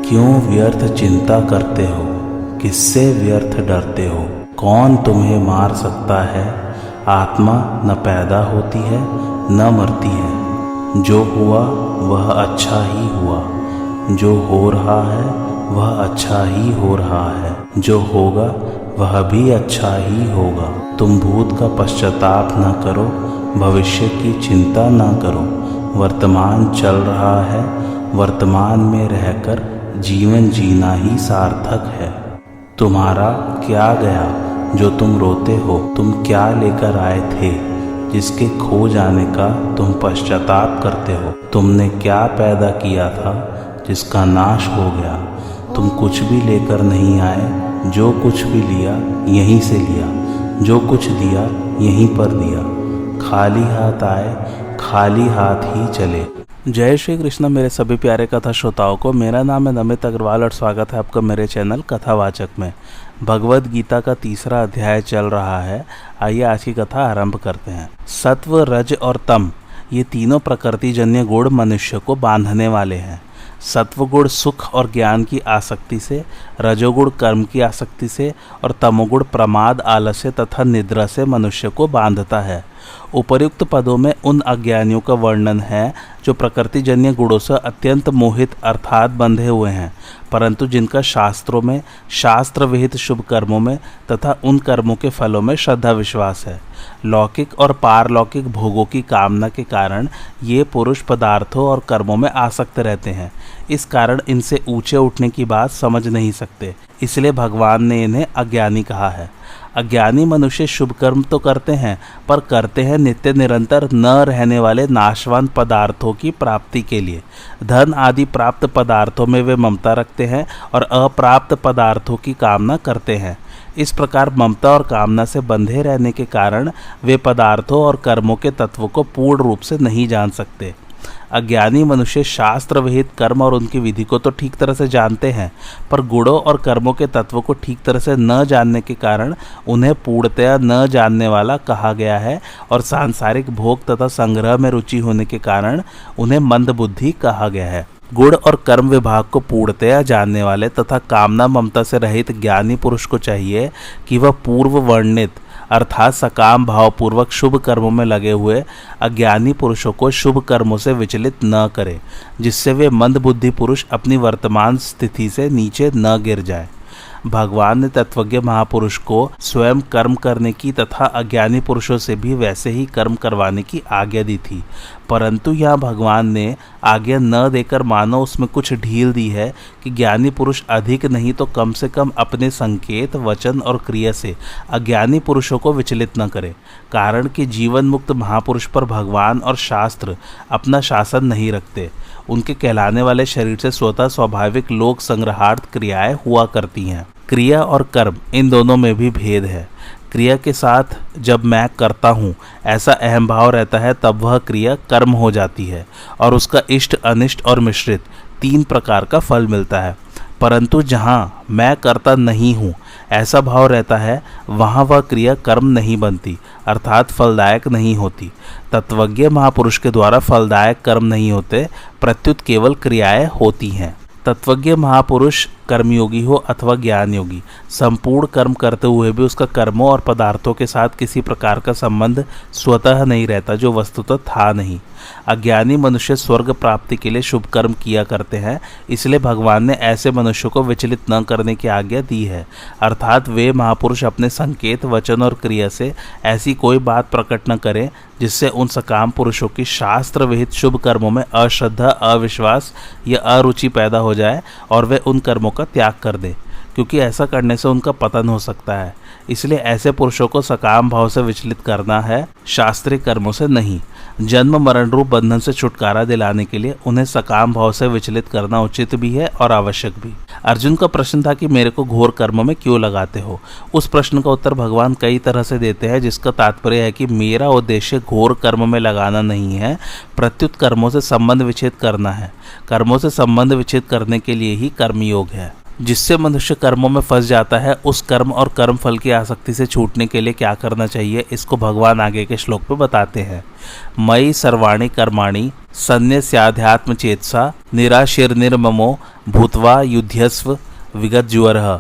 क्यों व्यर्थ चिंता करते हो, किससे व्यर्थ डरते हो। कौन तुम्हें मार सकता है। आत्मा न पैदा होती है न मरती है। जो हुआ वह अच्छा ही हुआ, जो हो रहा है वह अच्छा ही हो रहा है, जो होगा वह भी अच्छा ही होगा। तुम भूत का पश्चाताप न करो, भविष्य की चिंता न करो। वर्तमान चल रहा है, वर्तमान में रहकर जीवन जीना ही सार्थक है। तुम्हारा क्या गया जो तुम रोते हो। तुम क्या लेकर आए थे जिसके खो जाने का तुम पश्चाताप करते हो। तुमने क्या पैदा किया था जिसका नाश हो गया। तुम कुछ भी लेकर नहीं आए, जो कुछ भी लिया यहीं से लिया, जो कुछ दिया यहीं पर दिया। खाली हाथ आए, खाली हाथ ही चले। जय श्री कृष्ण मेरे सभी प्यारे कथा श्रोताओं को। मेरा नाम है नमित अग्रवाल और स्वागत है आपका मेरे चैनल कथावाचक में। भगवद गीता का तीसरा अध्याय चल रहा है। आइए आज की कथा आरंभ करते हैं। सत्व, रज और तम ये तीनों प्रकृतिजन्य गुण मनुष्य को बांधने वाले हैं। सत्वगुण सुख और ज्ञान की आसक्ति से, रजोगुण कर्म की आसक्ति से और तमोगुण प्रमाद, आलस्य तथा निद्रा से मनुष्य को बांधता है। उपर्युक्त पदों में उन अज्ञानियों का वर्णन है जो प्रकृतिजन्य गुणों से अत्यंत मोहित अर्थात बंधे हुए हैं, परंतु जिनका शास्त्रों में, शास्त्र विहित शुभ कर्मों में तथा उन कर्मों के फलों में श्रद्धा विश्वास है। लौकिक और पारलौकिक भोगों की कामना के कारण ये पुरुष पदार्थों और कर्मों में आसक्त रहते हैं। इस कारण इनसे ऊंचे उठने की बात समझ नहीं सकते, इसलिए भगवान ने इन्हें अज्ञानी कहा है। अज्ञानी मनुष्य शुभ कर्म तो करते हैं, पर करते हैं नित्य निरंतर न रहने वाले नाशवान पदार्थों की प्राप्ति के लिए। धन आदि प्राप्त पदार्थों में वे ममता रखते हैं और अप्राप्त पदार्थों की कामना करते हैं। इस प्रकार ममता और कामना से बंधे रहने के कारण वे पदार्थों और कर्मों के तत्वों को पूर्ण रूप से नहीं जान सकते। अज्ञानी मनुष्य शास्त्र विहित कर्म और उनकी विधि को तो ठीक तरह से जानते हैं, पर गुणों और कर्मों के तत्वों को ठीक तरह से न जानने के कारण उन्हें पूर्णतया न जानने वाला कहा गया है और सांसारिक भोग तथा संग्रह में रुचि होने के कारण उन्हें मंदबुद्धि कहा गया है। गुण और कर्म विभाग को पूर्णतया जानने वाले तथा कामना ममता से रहित ज्ञानी पुरुष को चाहिए कि वह पूर्व वर्णित अर्थात सकाम भावपूर्वक शुभ कर्मों में लगे हुए अज्ञानी पुरुषों को शुभ कर्मों से विचलित न करे, जिससे वे मंदबुद्धि पुरुष अपनी वर्तमान स्थिति से नीचे न गिर जाए। भगवान ने तत्वज्ञ महापुरुष को स्वयं कर्म करने की तथा अज्ञानी पुरुषों से भी वैसे ही कर्म करवाने की आज्ञा दी थी, परंतु यहाँ भगवान ने आज्ञा न देकर मानो उसमें कुछ ढील दी है कि ज्ञानी पुरुष अधिक नहीं तो कम से कम अपने संकेत, वचन और क्रिया से अज्ञानी पुरुषों को विचलित न करे। कारण कि जीवन मुक्त महापुरुष पर भगवान और शास्त्र अपना शासन नहीं रखते। उनके कहलाने वाले शरीर से स्वतः स्वाभाविक लोक संग्रहार्थ क्रियाएं हुआ करती हैं। क्रिया और कर्म इन दोनों में भी भेद है। क्रिया के साथ जब मैं करता हूँ ऐसा अहम भाव रहता है, तब वह क्रिया कर्म हो जाती है और उसका इष्ट, अनिष्ट और मिश्रित तीन प्रकार का फल मिलता है। परंतु जहाँ मैं करता नहीं हूँ ऐसा भाव रहता है, वहाँ वह क्रिया कर्म नहीं बनती अर्थात फलदायक नहीं होती। तत्वज्ञ महापुरुष के द्वारा फलदायक कर्म नहीं होते, प्रत्युत केवल क्रियाएं होती हैं। तत्वज्ञ महापुरुष कर्मयोगी हो अथवा ज्ञान योगी, संपूर्ण कर्म करते हुए भी उसका कर्मों और पदार्थों के साथ किसी प्रकार का संबंध स्वतः नहीं रहता, जो वस्तुतः था नहीं। अज्ञानी मनुष्य स्वर्ग प्राप्ति के लिए शुभ कर्म किया करते हैं, इसलिए भगवान ने ऐसे मनुष्यों को विचलित न करने की आज्ञा दी है। अर्थात वे महापुरुष अपने संकेत, वचन और क्रिया से ऐसी कोई बात प्रकट न करें जिससे उन सकाम पुरुषों की शास्त्र विहित शुभ कर्मों में अश्रद्धा, अविश्वास या अरुचि पैदा हो जाए और वे उन कर्मों का त्याग कर दे, क्योंकि ऐसा करने से उनका पतन हो सकता है। इसलिए ऐसे पुरुषों को सकाम भाव से विचलित करना है, शास्त्रीय कर्मों से नहीं। जन्म मरण रूप बंधन से छुटकारा दिलाने के लिए उन्हें सकाम भाव से विचलित करना उचित भी है और आवश्यक भी। अर्जुन का प्रश्न था कि मेरे को घोर कर्मों में क्यों लगाते हो। उस प्रश्न का उत्तर भगवान कई तरह से देते हैं, जिसका तात्पर्य है कि मेरा उद्देश्य घोर कर्म में लगाना नहीं है, प्रत्युत कर्मों से संबंध विच्छेद करना है। कर्मों से संबंध विच्छेद करने के लिए ही कर्मयोग है। जिससे मनुष्य कर्मों में फंस जाता है, उस कर्म और कर्म फल की आसक्ति से छूटने के लिए क्या करना चाहिए, इसको भगवान आगे के श्लोक में बताते हैं। मयि सर्वाणि कर्माणि सन्न्यस्याध्यात्म चेतसा निराशीर्निर्ममो भूत्वा युध्यस्व विगत जुअरः।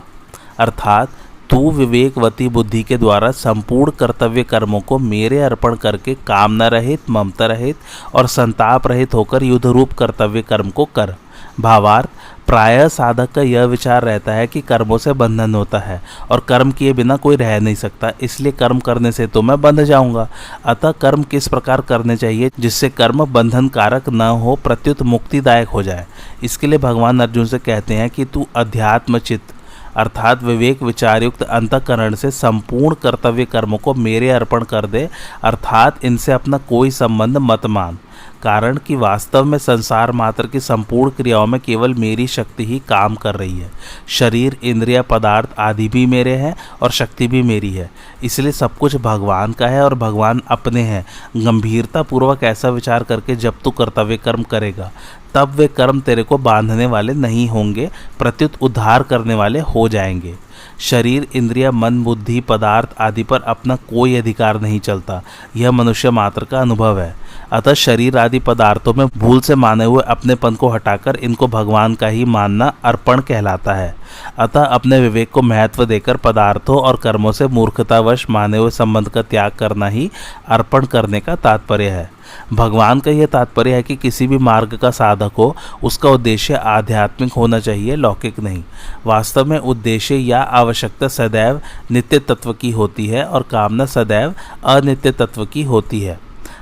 अर्थात तू विवेकवती बुद्धि के द्वारा संपूर्ण कर्तव्य कर्मों को मेरे अर्पण करके कामना रहित, ममता रहित और संताप रहित होकर युद्ध रूप कर्तव्य कर्म को कर। भावार्थ, प्रायः साधक का यह विचार रहता है कि कर्मों से बंधन होता है और कर्म किए बिना कोई रह नहीं सकता, इसलिए कर्म करने से तो मैं बंध जाऊंगा। अतः कर्म किस प्रकार करने चाहिए जिससे कर्म बंधन कारक न हो, प्रत्युत मुक्तिदायक हो जाए। इसके लिए भगवान अर्जुन से कहते हैं कि तू अध्यात्म चित्त अर्थात विवेक विचारयुक्त अंतःकरण से संपूर्ण कर्तव्य कर्मों को मेरे अर्पण कर दे, अर्थात इनसे अपना कोई संबंध मत मान। कारण कि वास्तव में संसार मात्र की संपूर्ण क्रियाओं में केवल मेरी शक्ति ही काम कर रही है। शरीर, इंद्रिय, पदार्थ आदि भी मेरे हैं और शक्ति भी मेरी है, इसलिए सब कुछ भगवान का है और भगवान अपने हैं। गंभीरता पूर्वक ऐसा विचार करके जब तू कर्तव्य कर्म करेगा तब वे कर्म तेरे को बांधने वाले नहीं होंगे, प्रत्युत उद्धार करने वाले हो जाएंगे। शरीर, इंद्रिय, मन, बुद्धि, पदार्थ आदि पर अपना कोई अधिकार नहीं चलता, यह मनुष्य मात्र का अनुभव है। अतः शरीर आदि पदार्थों में भूल से माने हुए अपनेपन को हटाकर इनको भगवान का ही मानना अर्पण कहलाता है। अतः अपने विवेक को महत्व देकर पदार्थों और कर्मों से मूर्खतावश माने हुए संबंध का त्याग करना ही अर्पण करने का तात्पर्य है। भगवान का यह तात्पर्य है कि किसी भी मार्ग का साधक हो, उसका उद्देश्य आध्यात्मिक होना चाहिए, लौकिक नहीं। वास्तव में उद्देश्य या आवश्यकता सदैव नित्य तत्व की होती है और कामना सदैव अनित्य तत्व की होती है।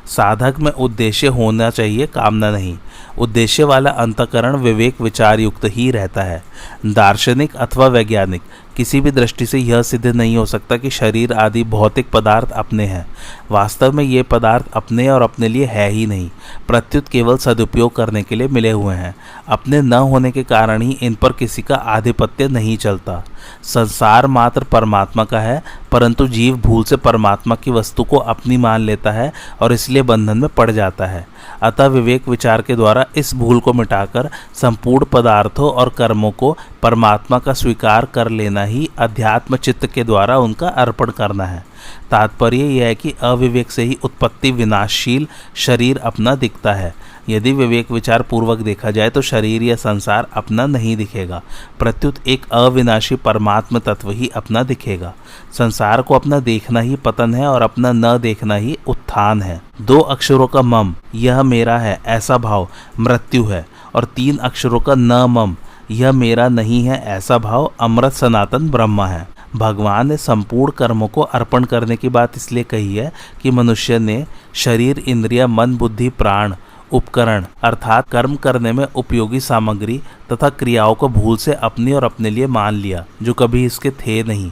साधक में उद्देश्य होना चाहिए, कामना नहीं। उद्देश्य वाला अंतःकरण विवेक विचार युक्त ही रहता है। दार्शनिक अथवा वैज्ञानिक किसी भी दृष्टि से यह सिद्ध नहीं हो सकता कि शरीर आदि भौतिक पदार्थ अपने हैं। वास्तव में ये पदार्थ अपने और अपने लिए है ही नहीं, प्रत्युत केवल सदुपयोग करने के लिए मिले हुए हैं। अपने न होने के कारण ही इन पर किसी का आधिपत्य नहीं चलता। संसार मात्र परमात्मा का है, परंतु जीव भूल से परमात्मा की वस्तु को अपनी मान लेता है और इसलिए बंधन में पड़ जाता है। अतः विवेक विचार के द्वारा इस भूल को मिटाकर संपूर्ण पदार्थों और कर्मों को परमात्मा का स्वीकार कर लेना ही अध्यात्म चित्त के द्वारा उनका अर्पण करना है। तात्पर्य यह है कि अविवेक से ही उत्पत्ति विनाशशील शरीर अपना दिखता है। यदि विवेक विचार पूर्वक देखा जाए तो शरीर या संसार अपना नहीं दिखेगा, प्रत्युत एक अविनाशी परमात्म तत्व ही अपना दिखेगा। संसार को अपना देखना ही पतन है और अपना न देखना ही उत्थान है। 2 अक्षरों का मम, यह मेरा है, ऐसा भाव मृत्यु है, और 3 अक्षरों का न मम, यह मेरा नहीं है, ऐसा भाव अमृत सनातन ब्रह्म है। भगवान ने संपूर्ण कर्मों को अर्पण करने की बात इसलिए कही है कि मनुष्य ने शरीर, इंद्रिय, मन, बुद्धि, प्राण, उपकरण अर्थात कर्म करने में उपयोगी सामग्री तथा क्रियाओं को भूल से अपनी और अपने लिए मान लिया, जो कभी इसके थे नहीं,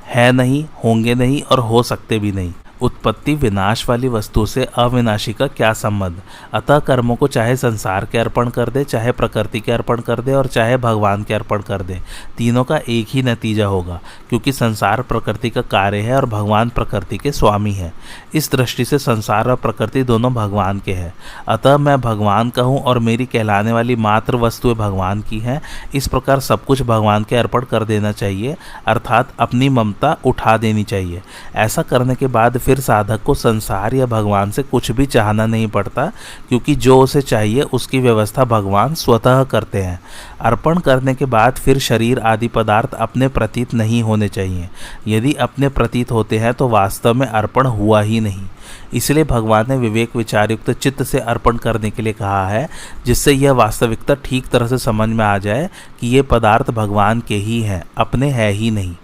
है नहीं, होंगे नहीं और हो सकते भी नहीं। उत्पत्ति विनाश वाली वस्तु से अविनाशी का क्या संबंध। अतः कर्मों को चाहे संसार के अर्पण कर दे, चाहे प्रकृति के अर्पण कर दे और चाहे भगवान के अर्पण कर दे, तीनों का एक ही नतीजा होगा, क्योंकि संसार प्रकृति का कार्य है और भगवान प्रकृति के स्वामी है। इस दृष्टि से संसार और प्रकृति दोनों भगवान के हैं। अतः मैं भगवान का हूँ और मेरी कहलाने वाली मात्र वस्तुएं भगवान की हैं। इस प्रकार सब कुछ भगवान के अर्पण कर देना चाहिए, अर्थात अपनी ममता उठा देनी चाहिए। ऐसा करने के बाद फिर साधक को संसार या भगवान से कुछ भी चाहना नहीं पड़ता, क्योंकि जो उसे चाहिए उसकी व्यवस्था भगवान स्वतः करते हैं। अर्पण करने के बाद फिर शरीर आदि पदार्थ अपने प्रतीत नहीं होने चाहिए। यदि अपने प्रतीत होते हैं तो वास्तव में अर्पण हुआ ही नहीं। इसलिए भगवान ने विवेक विचारयुक्त चित्त से अर्पण करने के लिए कहा है, जिससे यह वास्तविकता ठीक तरह से समझ में आ जाए कि ये पदार्थ भगवान के ही हैं, अपने है ही नहीं।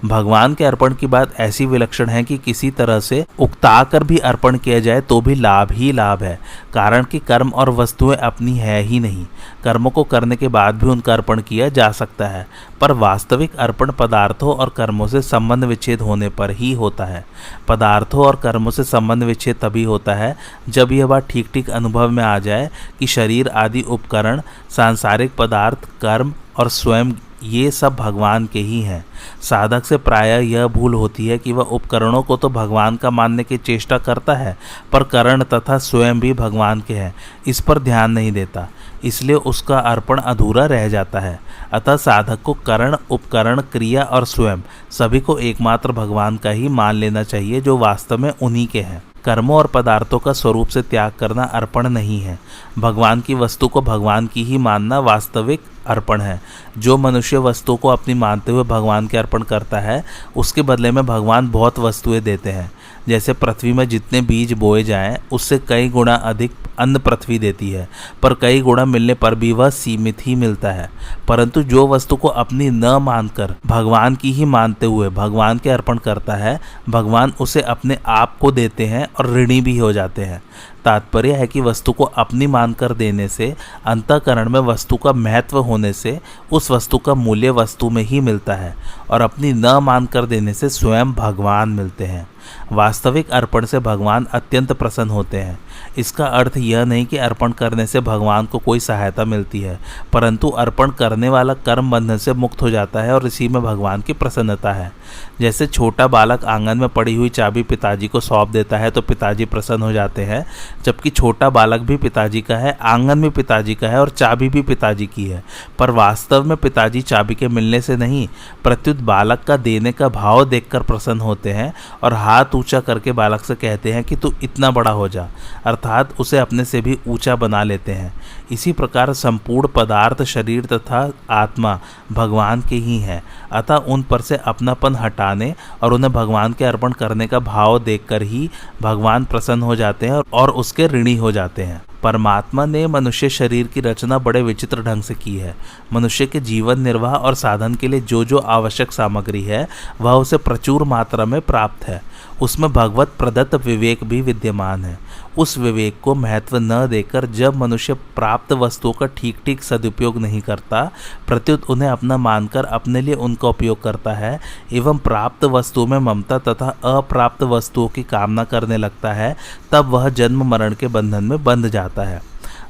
भगवान के अर्पण की बात ऐसी विलक्षण है कि किसी तरह से उकताकर भी अर्पण किया जाए तो भी लाभ ही लाभ है, कारण कि कर्म और वस्तुएं अपनी है ही नहीं। कर्मों को करने के बाद भी उनका अर्पण किया जा सकता है, पर वास्तविक अर्पण पदार्थों और कर्मों से संबंध विच्छेद होने पर ही होता है। पदार्थों और कर्मों से संबंध विच्छेद तभी होता है जब यह बात ठीक ठीक अनुभव में आ जाए कि शरीर आदि उपकरण, सांसारिक पदार्थ, कर्म और स्वयं ये सब भगवान के ही हैं। साधक से प्रायः यह भूल होती है कि वह उपकरणों को तो भगवान का मानने की चेष्टा करता है, पर करण तथा स्वयं भी भगवान के हैं, इस पर ध्यान नहीं देता। इसलिए उसका अर्पण अधूरा रह जाता है। अतः साधक को करण, उपकरण, क्रिया और स्वयं सभी को एकमात्र भगवान का ही मान लेना चाहिए, जो वास्तव में उन्हीं के हैं। कर्मों और पदार्थों का स्वरूप से त्याग करना अर्पण नहीं है। भगवान की वस्तु को भगवान की ही मानना वास्तविक अर्पण है। जो मनुष्य वस्तु को अपनी मानते हुए भगवान के अर्पण करता है, उसके बदले में भगवान बहुत वस्तुएं देते हैं। जैसे पृथ्वी में जितने बीज बोए जाएं, उससे कई गुना अधिक अन्न पृथ्वी देती है, पर कई गुना मिलने पर भी वह सीमित ही मिलता है। परंतु जो वस्तु को अपनी न मानकर भगवान की ही मानते हुए भगवान के अर्पण करता है, भगवान उसे अपने आप को देते हैं और ऋणी भी हो जाते हैं। तात्पर्य है कि वस्तु को अपनी मानकर देने से, अंतःकरण में वस्तु का महत्व होने से उस वस्तु का मूल्य वस्तु में ही मिलता है, और अपनी न मानकर देने से स्वयं भगवान मिलते हैं। वास्तविक अर्पण से भगवान अत्यंत प्रसन्न होते हैं। इसका अर्थ यह नहीं कि अर्पण करने से भगवान को कोई सहायता मिलती है, परंतु अर्पण करने वाला कर्म बंधन से मुक्त हो जाता है और इसी में भगवान की प्रसन्नता है। जैसे छोटा बालक आंगन में पड़ी हुई चाबी पिताजी को सौंप देता है तो पिताजी प्रसन्न हो जाते हैं, जबकि छोटा बालक भी पिताजी का है, आंगन भी पिताजी का है और चाबी भी पिताजी की है। पर वास्तव में पिताजी चाबी के मिलने से नहीं, प्रत्युत बालक का देने का भाव देखकर प्रसन्न होते हैं और हाथ ऊंचा करके बालक से कहते हैं कि तू इतना बड़ा हो जा, अर्थात उसे अपने से भी ऊंचा बना लेते हैं। इसी प्रकार संपूर्ण पदार्थ, शरीर तथा आत्मा भगवान के ही हैं। अतः उन पर से अपनापन हटाने और उन्हें भगवान के अर्पण करने का भाव देखकर ही भगवान प्रसन्न हो जाते हैं और उसके ऋणी हो जाते हैं। परमात्मा ने मनुष्य शरीर की रचना बड़े विचित्र ढंग से की है। मनुष्य के जीवन निर्वाह और साधन के लिए जो जो आवश्यक सामग्री है, वह उसे प्रचुर मात्रा में प्राप्त है। उसमें भगवत प्रदत्त विवेक भी विद्यमान है। उस विवेक को महत्व न देकर जब मनुष्य प्राप्त वस्तुओं का ठीक ठीक सदुपयोग नहीं करता, प्रत्युत उन्हें अपना मानकर अपने लिए उनका उपयोग करता है एवं प्राप्त वस्तुओं में ममता तथा अप्राप्त वस्तुओं की कामना करने लगता है, तब वह जन्म मरण के बंधन में बंध जाता है।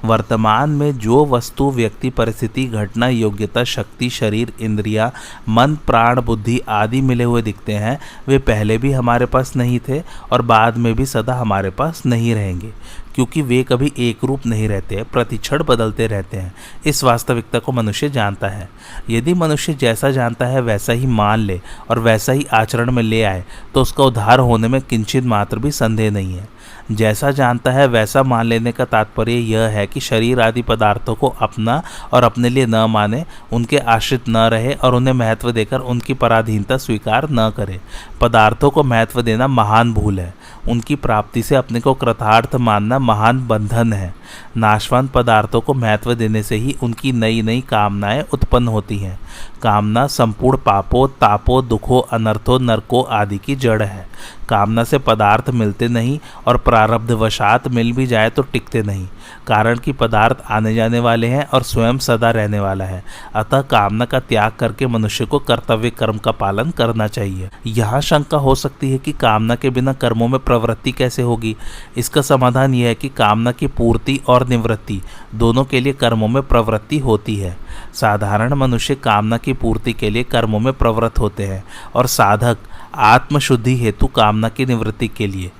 वर्तमान में जो वस्तु, व्यक्ति, परिस्थिति, घटना, योग्यता, शक्ति, शरीर, इंद्रिया, मन, प्राण, बुद्धि आदि मिले हुए दिखते हैं, वे पहले भी हमारे पास नहीं थे और बाद में भी सदा हमारे पास नहीं रहेंगे, क्योंकि वे कभी एक रूप नहीं रहते, प्रतिक्षण बदलते रहते हैं। इस वास्तविकता को मनुष्य जानता है। यदि मनुष्य जैसा जानता है वैसा ही मान ले और वैसा ही आचरण में ले आए, तो उसका उद्धार होने में किंचित मात्र भी संदेह नहीं है। जैसा जानता है वैसा मान लेने का तात्पर्य यह है कि शरीर आदि पदार्थों को अपना और अपने लिए न माने, उनके आश्रित न रहे और उन्हें महत्व देकर उनकी पराधीनता स्वीकार न करे। पदार्थों को महत्व देना महान भूल है। उनकी प्राप्ति से अपने को कृतार्थ मानना महान बंधन है। नाशवान पदार्थों को महत्व देने से ही उनकी नई नई कामनाएं उत्पन्न होती हैं। कामना संपूर्ण पापों, तापों, दुखों, अनर्थों, नरकों आदि की जड़ है। कामना से पदार्थ मिलते नहीं और प्रारब्धवशात मिल भी जाए तो टिकते नहीं, कारण कि पदार्थ आने जाने वाले हैं और स्वयं सदा रहने वाला है। अतः कामना का त्याग करके मनुष्य को कर्तव्य कर्म का पालन करना चाहिए। यहाँ शंका हो सकती है कि कामना के बिना कर्मों में प्रवृत्ति कैसे होगी। इसका समाधान यह है कि कामना की पूर्ति और निवृत्ति दोनों के लिए कर्मों में प्रवृत्ति होती है। साधारण मनुष्य कामना की पूर्ति के लिए कर्मों में प्रवृत्त होते हैं और साधक आत्मशुद्धि हेतु कामना की निवृत्ति के लिए।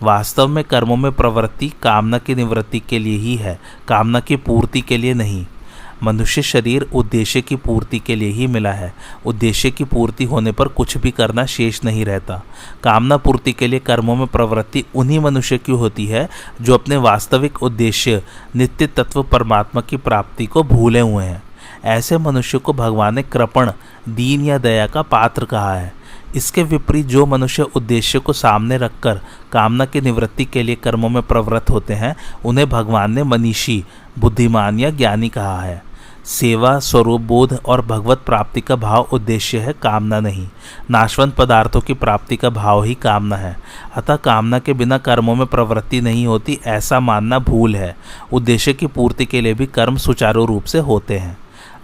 वास्तव में कर्मों में प्रवृत्ति कामना की निवृत्ति के लिए ही है, कामना की पूर्ति के लिए नहीं। मनुष्य शरीर उद्देश्य की पूर्ति के लिए ही मिला है। उद्देश्य की पूर्ति होने पर कुछ भी करना शेष नहीं रहता। कामना पूर्ति के लिए कर्मों में प्रवृत्ति उन्हीं मनुष्य की होती है जो अपने वास्तविक उद्देश्य नित्य तत्व परमात्मा की प्राप्ति को भूले हुए हैं। ऐसे मनुष्य को भगवान ने कृपण, दीन या दया का पात्र कहा है। इसके विपरीत जो मनुष्य उद्देश्य को सामने रखकर कामना की निवृत्ति के लिए कर्मों में प्रवृत्त होते हैं, उन्हें भगवान ने मनीषी, बुद्धिमान या ज्ञानी कहा है। सेवा, स्वरूप बोध और भगवत प्राप्ति का भाव उद्देश्य है, कामना नहीं। नाशवंत पदार्थों की प्राप्ति का भाव ही कामना है। अतः कामना के बिना कर्मों में प्रवृत्ति नहीं होती, ऐसा मानना भूल है। उद्देश्य की पूर्ति के लिए भी कर्म सुचारू रूप से होते हैं।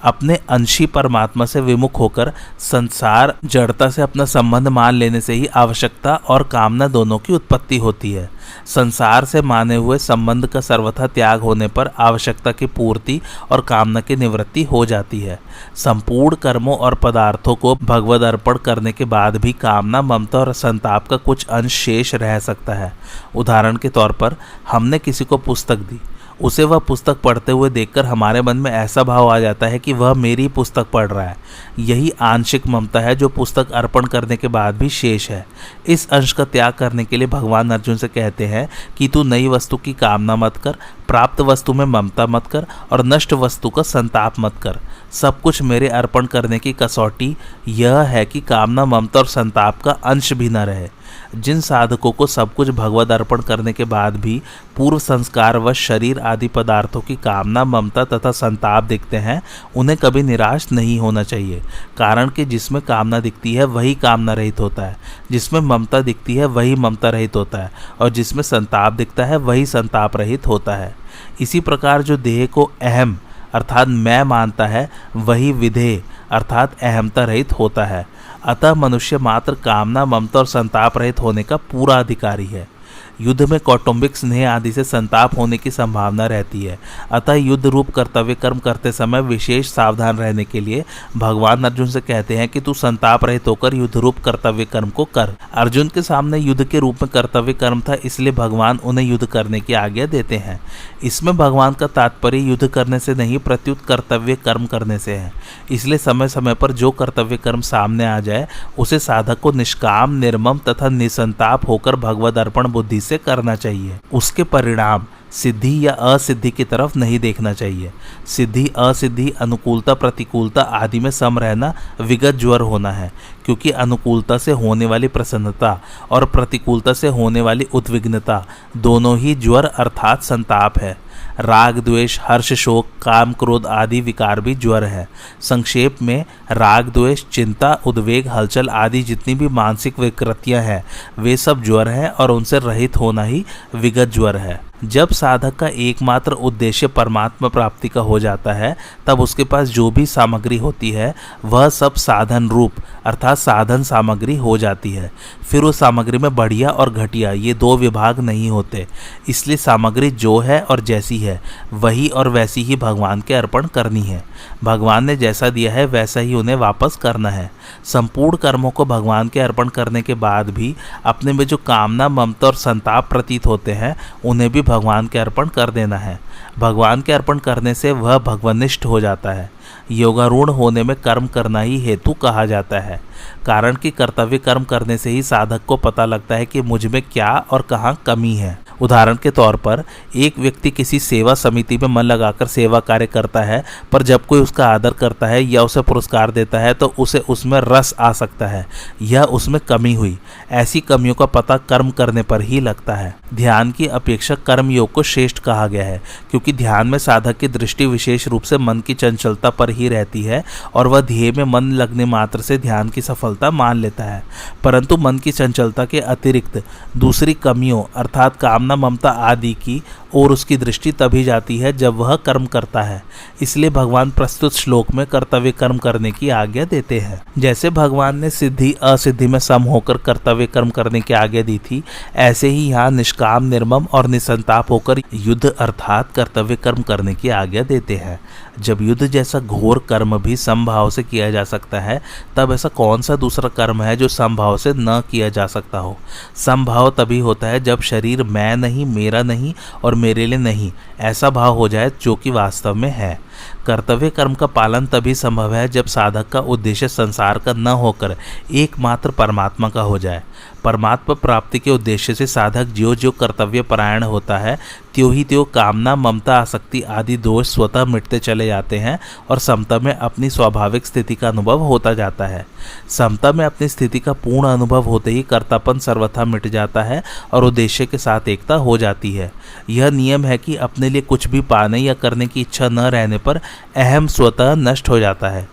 अपने अंशी परमात्मा से विमुख होकर संसार जड़ता से अपना संबंध मान लेने से ही आवश्यकता और कामना दोनों की उत्पत्ति होती है। संसार से माने हुए संबंध का सर्वथा त्याग होने पर आवश्यकता की पूर्ति और कामना की निवृत्ति हो जाती है। संपूर्ण कर्मों और पदार्थों को भगवद अर्पण करने के बाद भी कामना, ममता और संताप का कुछ अंश शेष रह सकता है। उदाहरण के तौर पर हमने किसी को पुस्तक दी, उसे वह पुस्तक पढ़ते हुए देखकर हमारे मन में ऐसा भाव आ जाता है कि वह मेरी पुस्तक पढ़ रहा है। यही आंशिक ममता है जो पुस्तक अर्पण करने के बाद भी शेष है। इस अंश का त्याग करने के लिए भगवान अर्जुन से कहते हैं कि तू नई वस्तु की कामना मत कर, प्राप्त वस्तु में ममता मत कर और नष्ट वस्तु का संताप मत कर। सब कुछ मेरे अर्पण करने की कसौटी यह है कि कामना, ममता और संताप का अंश भी न रहे। जिन साधकों को सब कुछ भगवद अर्पण करने के बाद भी पूर्व संस्कार व शरीर आदि पदार्थों की कामना, ममता तथा संताप दिखते हैं, उन्हें कभी निराश नहीं होना चाहिए। कारण कि जिसमें कामना दिखती है वही कामना रहित होता है, जिसमें ममता दिखती है वही ममता रहित होता है और जिसमें संताप दिखता है वही संताप रहित होता है। इसी प्रकार जो देह को अहम अर्थात मैं मानता है वही विधेय अर्थात अहमता रहित होता है। अतः मनुष्य मात्र कामना, ममता और संताप रहित होने का पूरा अधिकारी है। युद्ध में कौटुंबिक स्नेह आदि से संताप होने की संभावना रहती है। अतः युद्ध रूप कर्तव्य कर्म करते समय विशेष सावधान रहने के लिए भगवान अर्जुन से कहते हैं कि तू संताप रहित होकर युद्ध रूप कर्तव्य कर्म को कर। अर्जुन के सामने युद्ध के रूप में कर्तव्य कर्म था, इसलिए भगवान उन्हें युद्ध करने की आज्ञा देते हैं। इसमें भगवान का तात्पर्य युद्ध करने से नहीं प्रत्युत कर्तव्य कर्म करने से है। इसलिए समय समय पर जो कर्तव्य कर्म सामने आ जाए उसे साधक को निष्काम, निर्मम तथा निसंताप होकर भगवद अर्पण बुद्धि से करना चाहिए। उसके परिणाम सिद्धि या असिद्धि की तरफ नहीं देखना चाहिए। सिद्धि, असिद्धि, अनुकूलता, प्रतिकूलता आदि में सम रहना विगत ज्वर होना है, क्योंकि अनुकूलता से होने वाली प्रसन्नता और प्रतिकूलता से होने वाली उद्विग्नता दोनों ही ज्वर अर्थात संताप है। राग, द्वेष, हर्ष, शोक, काम, क्रोध आदि विकार भी ज्वर है। संक्षेप में राग, द्वेष, चिंता, उद्वेग, हलचल आदि जितनी भी मानसिक विकृतियां हैं वे सब ज्वर हैं और उनसे रहित होना ही विगत ज्वर है। जब साधक का एकमात्र उद्देश्य परमात्मा प्राप्ति का हो जाता है तब उसके पास जो भी सामग्री होती है वह सब साधन रूप अर्थात साधन सामग्री हो जाती है। फिर उस सामग्री में बढ़िया और घटिया ये दो विभाग नहीं होते। इसलिए सामग्री जो है और जैसी है वही और वैसी ही भगवान के अर्पण करनी है। भगवान ने जैसा दिया है वैसा ही उन्हें वापस करना है। संपूर्ण कर्मों को भगवान के अर्पण करने के बाद भी अपने में जो कामना, ममता और संताप प्रतीत होते हैं उन्हें भी भगवान के अर्पण कर देना है। भगवान के अर्पण करने से वह भगवनिष्ठ हो जाता है। योगारूढ़ होने में कर्म करना ही हेतु कहा जाता है। कारण कि कर्तव्य कर्म करने से ही साधक को पता लगता है कि मुझ में क्या और कहाँ कमी है। उदाहरण के तौर पर एक व्यक्ति किसी सेवा समिति में मन लगाकर सेवा कार्य करता है, पर जब कोई उसका आदर करता है या उसे पुरस्कार देता है तो उसे उसमें रस आ सकता है, यह उसमें कमी हुई। ऐसी कमियों का पता कर्म करने पर ही लगता है। ध्यान की अपेक्षा कर्म योग को श्रेष्ठ कहा गया है, क्योंकि ध्यान में साधक की दृष्टि विशेष रूप से मन की चंचलता पर ही रहती है और वह ध्येय में मन लगने मात्र से ध्यान की सफलता मान लेता है। परंतु मन की चंचलता के अतिरिक्त दूसरी कमियों अर्थात कामना, ममता आदि की और उसकी दृष्टि तभी जाती है जब वह कर्म करता है। इसलिए भगवान प्रस्तुत श्लोक में कर्तव्य कर्म करने की आज्ञा देते हैं। जैसे भगवान ने सिद्धि असिद्धि में सम होकर कर्तव्य कर्म करने की आज्ञा दी थी, ऐसे ही यहाँ निष्काम, निर्मम और निसंताप होकर युद्ध अर्थात कर्तव्य कर्म करने की आज्ञा देते हैं। जब युद्ध जैसा घोर कर्म भी समभाव से किया जा सकता है, तब ऐसा कौन सा दूसरा कर्म है जो समभाव से न किया जा सकता हो। समभाव तभी होता है जब शरीर मैं नहीं, मेरा नहीं और मेरे लिए नहीं ऐसा भाव हो जाए, जो कि वास्तव में है। कर्तव्य कर्म का पालन तभी संभव है जब साधक का उद्देश्य संसार का न होकर एकमात्र परमात्मा का हो जाए। परमात्मा प्राप्ति के उद्देश्य से साधक ज्यों ज्यों कर्तव्य परायण होता है त्यों ही त्यों कामना, ममता, आसक्ति आदि दोष स्वतः मिटते चले जाते हैं और समता में अपनी स्वाभाविक स्थिति का अनुभव होता जाता है। समता में अपनी स्थिति का पूर्ण अनुभव होते ही कर्तापन सर्वथा मिट जाता है और उद्देश्य के साथ एकता हो जाती है। यह नियम है कि अपने लिए कुछ भी पाने या करने की इच्छा न रहने पर अहम स्वतः नष्ट हो जाता है।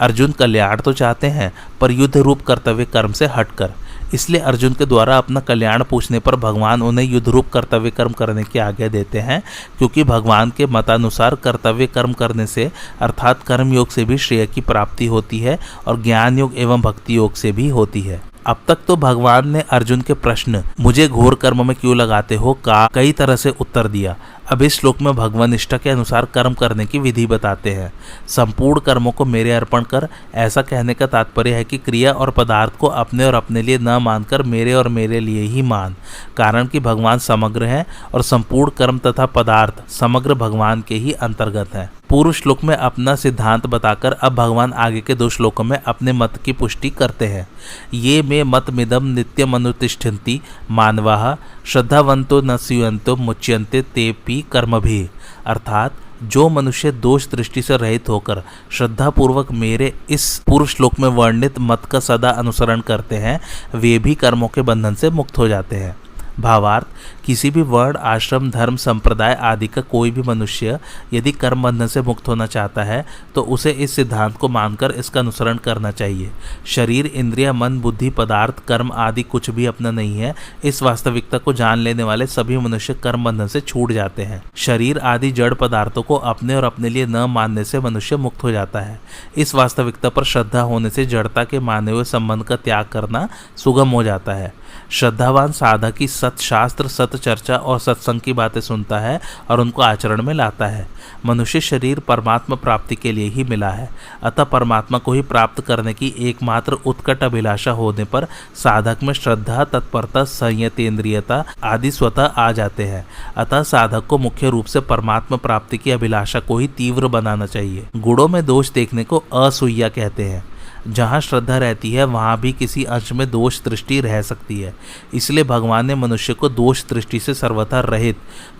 अर्जुन कल्याण तो चाहते हैं पर युद्ध रूप कर्तव्य कर्म से हटकर। इसलिए अर्जुन के द्वारा अपना कल्याण पूछने पर भगवान उन्हें युद्ध रूप कर्तव्य कर्म करने की आज्ञा देते हैं, क्योंकि भगवान के मतानुसार कर्तव्य कर्म करने से अर्थात कर्म योग से भी श्रेय की प्राप्ति होती है और ज्ञान योग एवं भक्ति योग से भी होती है। अब तक तो भगवान ने अर्जुन के प्रश्न मुझे घोर कर्म में क्यों लगाते हो का कई तरह से उत्तर दिया। अब इस श्लोक में भगवान निष्ठा के अनुसार कर्म करने की विधि बताते हैं। संपूर्ण कर्मों को मेरे अर्पण कर, ऐसा कहने का तात्पर्य है कि क्रिया और पदार्थ को अपने और अपने लिए न मानकर मेरे और मेरे लिए ही मान। कारण कि भगवान समग्र हैं और संपूर्ण कर्म तथा पदार्थ समग्र भगवान के ही अंतर्गत हैं। पूर्व श्लोक में अपना सिद्धांत बताकर अब भगवान आगे के 2 श्लोकों में अपने मत की पुष्टि करते हैं। ये मे मतमिदं नित्यम अनुतिष्ठन्ति मानवाः श्रद्धावन्तो न स्यूयन्तो मुच्यन्ते तेऽपि कर्मभिः। अर्थात जो मनुष्य दोष दृष्टि से रहित होकर श्रद्धापूर्वक मेरे इस पूर्व श्लोक में वर्णित मत का सदा अनुसरण करते हैं, वे भी कर्मों के बंधन से मुक्त हो जाते हैं। भावार्थ, किसी भी वर्ण, आश्रम, धर्म, संप्रदाय आदि का कोई भी मनुष्य यदि कर्म बंधन से मुक्त होना चाहता है तो उसे इस सिद्धांत को मानकर इसका अनुसरण करना चाहिए। शरीर, इंद्रिय, मन, बुद्धि, पदार्थ, कर्म आदि कुछ भी अपना नहीं है। इस वास्तविकता को जान लेने वाले सभी मनुष्य कर्म बंधन से छूट जाते हैं। शरीर आदि जड़ पदार्थों को अपने और अपने लिए न मानने से मनुष्य मुक्त हो जाता है। इस वास्तविकता पर श्रद्धा होने से जड़ता के माने हुए संबंध का त्याग करना सुगम हो जाता है। श्रद्धावान साधक ही सत्शास्त्र, सत्चर्चा और सत्संग की बातें सुनता है और उनको आचरण में लाता है। मनुष्य शरीर परमात्मा प्राप्ति के लिए ही मिला है, अतः परमात्मा को ही प्राप्त करने की एकमात्र उत्कट अभिलाषा होने पर साधक में श्रद्धा, तत्परता, संयतेंद्रियता आदि स्वतः आ जाते हैं। अतः साधक को मुख्य रूप से परमात्मा प्राप्ति की अभिलाषा को ही तीव्र बनाना चाहिए। गुणों में दोष देखने को असूया कहते हैं। जहाँ श्रद्धा रहती है वहाँ भी किसी अंश में दोष दृष्टि रह सकती है। इसलिए भगवान ने मनुष्य को दोष दृष्टि से सर्वथा रहित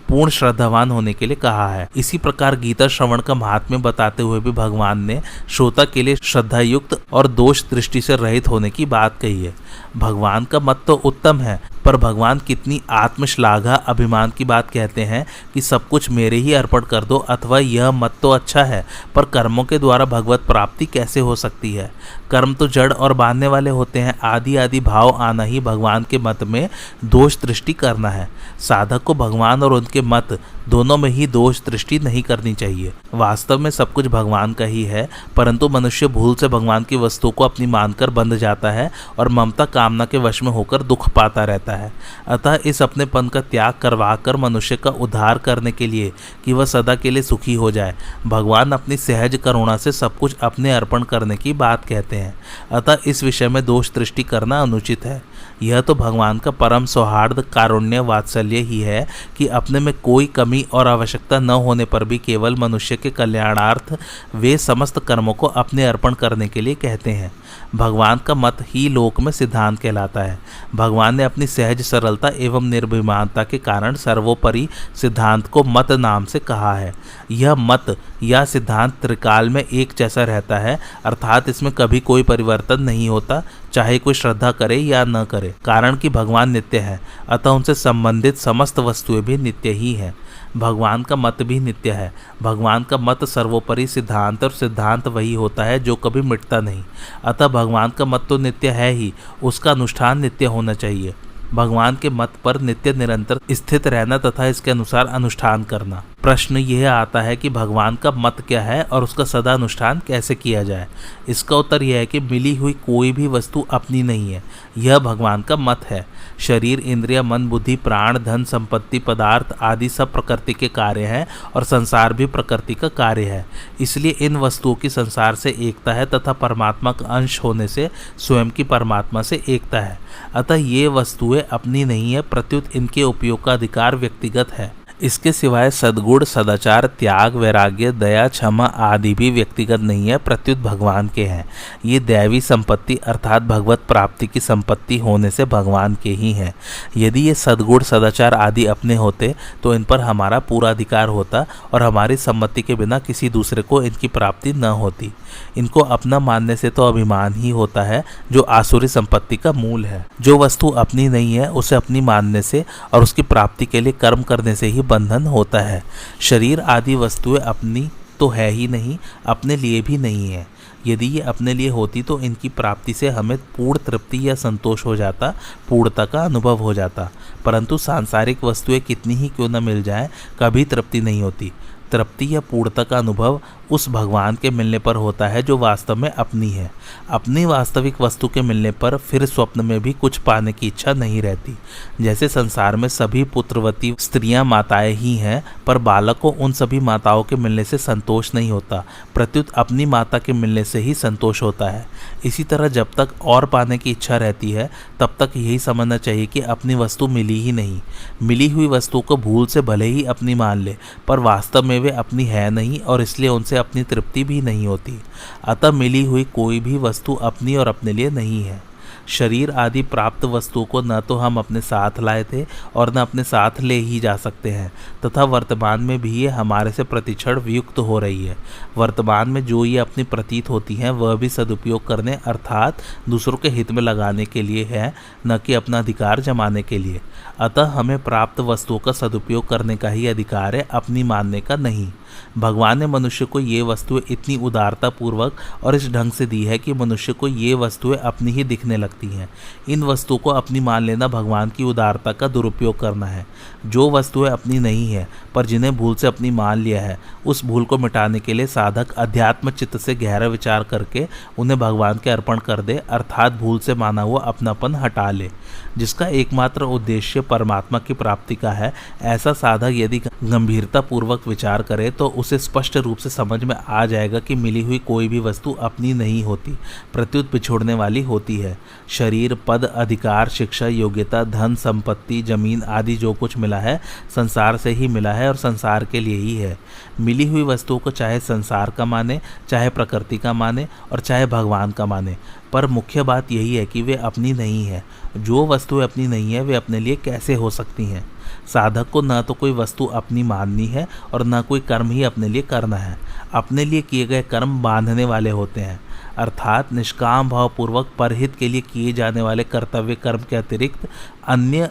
पूर्ण श्रद्धावान होने के लिए कहा है। इसी प्रकार गीता श्रवण का महात्म्य बताते हुए भी भगवान ने श्रोता के लिए श्रद्धायुक्त और दोष दृष्टि से रहित होने की बात कही है। भगवान का मत तो उत्तम है, पर भगवान कितनी आत्मश्लाघा, अभिमान की बात कहते हैं कि सब कुछ मेरे ही अर्पण कर दो, अथवा यह मत तो अच्छा है पर कर्मों के द्वारा भगवत प्राप्ति कैसे हो सकती है। कर्म तो जड़ और बांधने वाले होते हैं। आदि आदि भाव आना ही भगवान के मत में दोष दृष्टि करना है। साधक को भगवान और उनके मत दोनों में ही दोष दृष्टि नहीं करनी चाहिए। वास्तव में सब कुछ भगवान का ही है, परंतु मनुष्य भूल से भगवान की वस्तु को अपनी मानकर बंध जाता है और ममता कामना के वश में होकर दुख पाता रहता है। अतः इस अपनेपन का त्याग करवाकर मनुष्य का उद्धार करने के लिए कि वह सदा के लिए सुखी हो जाए, भगवान अपनी सहज करुणा से सब कुछ अपने अर्पण करने की बात कहते हैं। अतः इस विषय में दोष दृष्टि करना अनुचित है। यह तो भगवान का परम सौहार्द, कारुण्य, वात्सल्य ही है कि अपने में कोई कमी और आवश्यकता न होने पर भी केवल मनुष्य के कल्याणार्थ वे समस्त कर्मों को अपने अर्पण करने के लिए कहते हैं। भगवान का मत ही लोक में सिद्धांत कहलाता है। भगवान ने अपनी सहज सरलता एवं निर्भिमानता के कारण सर्वोपरि सिद्धांत को मत नाम से कहा है। यह मत या सिद्धांत त्रिकाल में एक जैसा रहता है, अर्थात इसमें कभी कोई परिवर्तन नहीं होता, चाहे कोई श्रद्धा करे या न करे। कारण कि भगवान नित्य है, अतः उनसे संबंधित समस्त वस्तुएं भी नित्य ही हैं। भगवान का मत भी नित्य है। भगवान का मत सर्वोपरि सिद्धांत, और सिद्धांत वही होता है जो कभी मिटता नहीं। अतः भगवान का मत तो नित्य है ही, उसका अनुष्ठान नित्य होना चाहिए। भगवान के मत पर नित्य निरंतर स्थित रहना तथा इसके अनुसार अनुष्ठान करना। प्रश्न यह आता है कि भगवान का मत क्या है और उसका सदा अनुष्ठान कैसे किया जाए। इसका उत्तर यह है कि मिली हुई कोई भी वस्तु अपनी नहीं है, यह भगवान का मत है। शरीर, इंद्रिय, मन, बुद्धि, प्राण, धन, संपत्ति, पदार्थ आदि सब प्रकृति के कार्य हैं और संसार भी प्रकृति का कार्य है। इसलिए इन वस्तुओं की संसार से एकता है तथा परमात्मा का अंश होने से स्वयं की परमात्मा से एकता है। अतः ये वस्तुएं अपनी नहीं है, प्रत्युत इनके उपयोग का अधिकार व्यक्तिगत है। इसके सिवाय सद्गुण, सदाचार, त्याग, वैराग्य, दया, क्षमा आदि भी व्यक्तिगत नहीं है, प्रत्युत भगवान के हैं। ये दैवी संपत्ति अर्थात भगवत प्राप्ति की संपत्ति होने से भगवान के ही हैं। यदि ये सद्गुण, सदाचार आदि अपने होते तो इन पर हमारा पूरा अधिकार होता और हमारी सम्मति के बिना किसी दूसरे को इनकी प्राप्ति न होती। इनको अपना मानने से तो अभिमान ही होता है, जो आसुरी संपत्ति का मूल है। जो वस्तु अपनी नहीं है उसे अपनी मानने से और उसकी प्राप्ति के लिए कर्म करने से ही बंधन होता है। शरीर आदि वस्तुएं अपनी तो है ही नहीं, अपने लिए भी नहीं है। यदि ये अपने लिए होती तो इनकी प्राप्ति से हमें पूर्ण तृप्ति या संतोष हो जाता, पूर्णता का अनुभव हो जाता। परंतु सांसारिक वस्तुएं कितनी ही क्यों न मिल जाए, कभी तृप्ति नहीं होती। तृप्ति या पूर्णता का अनुभव उस भगवान के मिलने पर होता है जो वास्तव में अपनी है। अपनी वास्तविक वस्तु के मिलने पर फिर स्वप्न में भी कुछ पाने की इच्छा नहीं रहती। जैसे संसार में सभी पुत्रवती स्त्रियां माताएं ही हैं, पर बालक को उन सभी माताओं के मिलने से संतोष नहीं होता, प्रत्युत अपनी माता के मिलने से ही संतोष होता है। इसी तरह जब तक और पाने की इच्छा रहती है तब तक यही समझना चाहिए कि अपनी वस्तु मिली ही नहीं। मिली हुई वस्तु को भूल से भले ही अपनी मान ले, पर वास्तव में वे अपनी है नहीं और इसलिए उनसे अपनी तृप्ति भी नहीं होती। अतः मिली हुई कोई भी वस्तु अपनी और अपने लिए नहीं है। शरीर आदि प्राप्त वस्तुओं को न तो हम अपने साथ लाए थे और न अपने साथ ले ही जा सकते हैं, तथा वर्तमान में भी ये हमारे से प्रतिक्षण वियुक्त हो रही है। वर्तमान में जो ये अपनी प्रतीत होती हैं वह भी सदुपयोग करने अर्थात दूसरों के हित में लगाने के लिए है, न कि अपना अधिकार जमाने के लिए। अतः हमें प्राप्त वस्तुओं का सदुपयोग करने का ही अधिकार है, अपनी मानने का नहीं। भगवान ने मनुष्य को ये वस्तुएं इतनी उदारता पूर्वक और इस ढंग से दी है कि मनुष्य को ये वस्तुएं अपनी ही दिखने लगती हैं। इन वस्तुओं को अपनी मान लेना भगवान की उदारता का दुरुपयोग करना है। जो वस्तुएं अपनी नहीं है पर जिन्हें भूल से अपनी मान लिया है, उस भूल को मिटाने के लिए साधक अध्यात्म चित्त से गहरा विचार करके उन्हें भगवान के अर्पण कर दे, अर्थात भूल से माना हुआ अपनापन हटा ले। जिसका एकमात्र उद्देश्य परमात्मा की प्राप्ति का है, ऐसा साधक यदि गंभीरता पूर्वक विचार करे तो उसे स्पष्ट रूप से समझ में आ जाएगा कि मिली हुई कोई भी वस्तु अपनी नहीं होती, प्रत्युत बिछोड़ने वाली होती है। शरीर, पद, अधिकार, शिक्षा, योग्यता, धन, संपत्ति, जमीन आदि जो कुछ मिला है संसार से ही मिला है और संसार के लिए ही है। मिली हुई वस्तुओं को चाहे संसार का माने, चाहे प्रकृति का माने और चाहे भगवान का माने, पर मुख्य बात यही है कि वे अपनी नहीं है। जो वस्तुएं अपनी नहीं है वे अपने लिए कैसे हो सकती हैं? साधक को न तो कोई वस्तु अपनी माननी है और न कोई कर्म ही अपने लिए करना है। अपने लिए किए गए कर्म बांधने वाले होते हैं, अर्थात निष्काम भाव पूर्वक परहित के लिए किए जाने वाले कर्तव्य कर्म के अतिरिक्त अन्य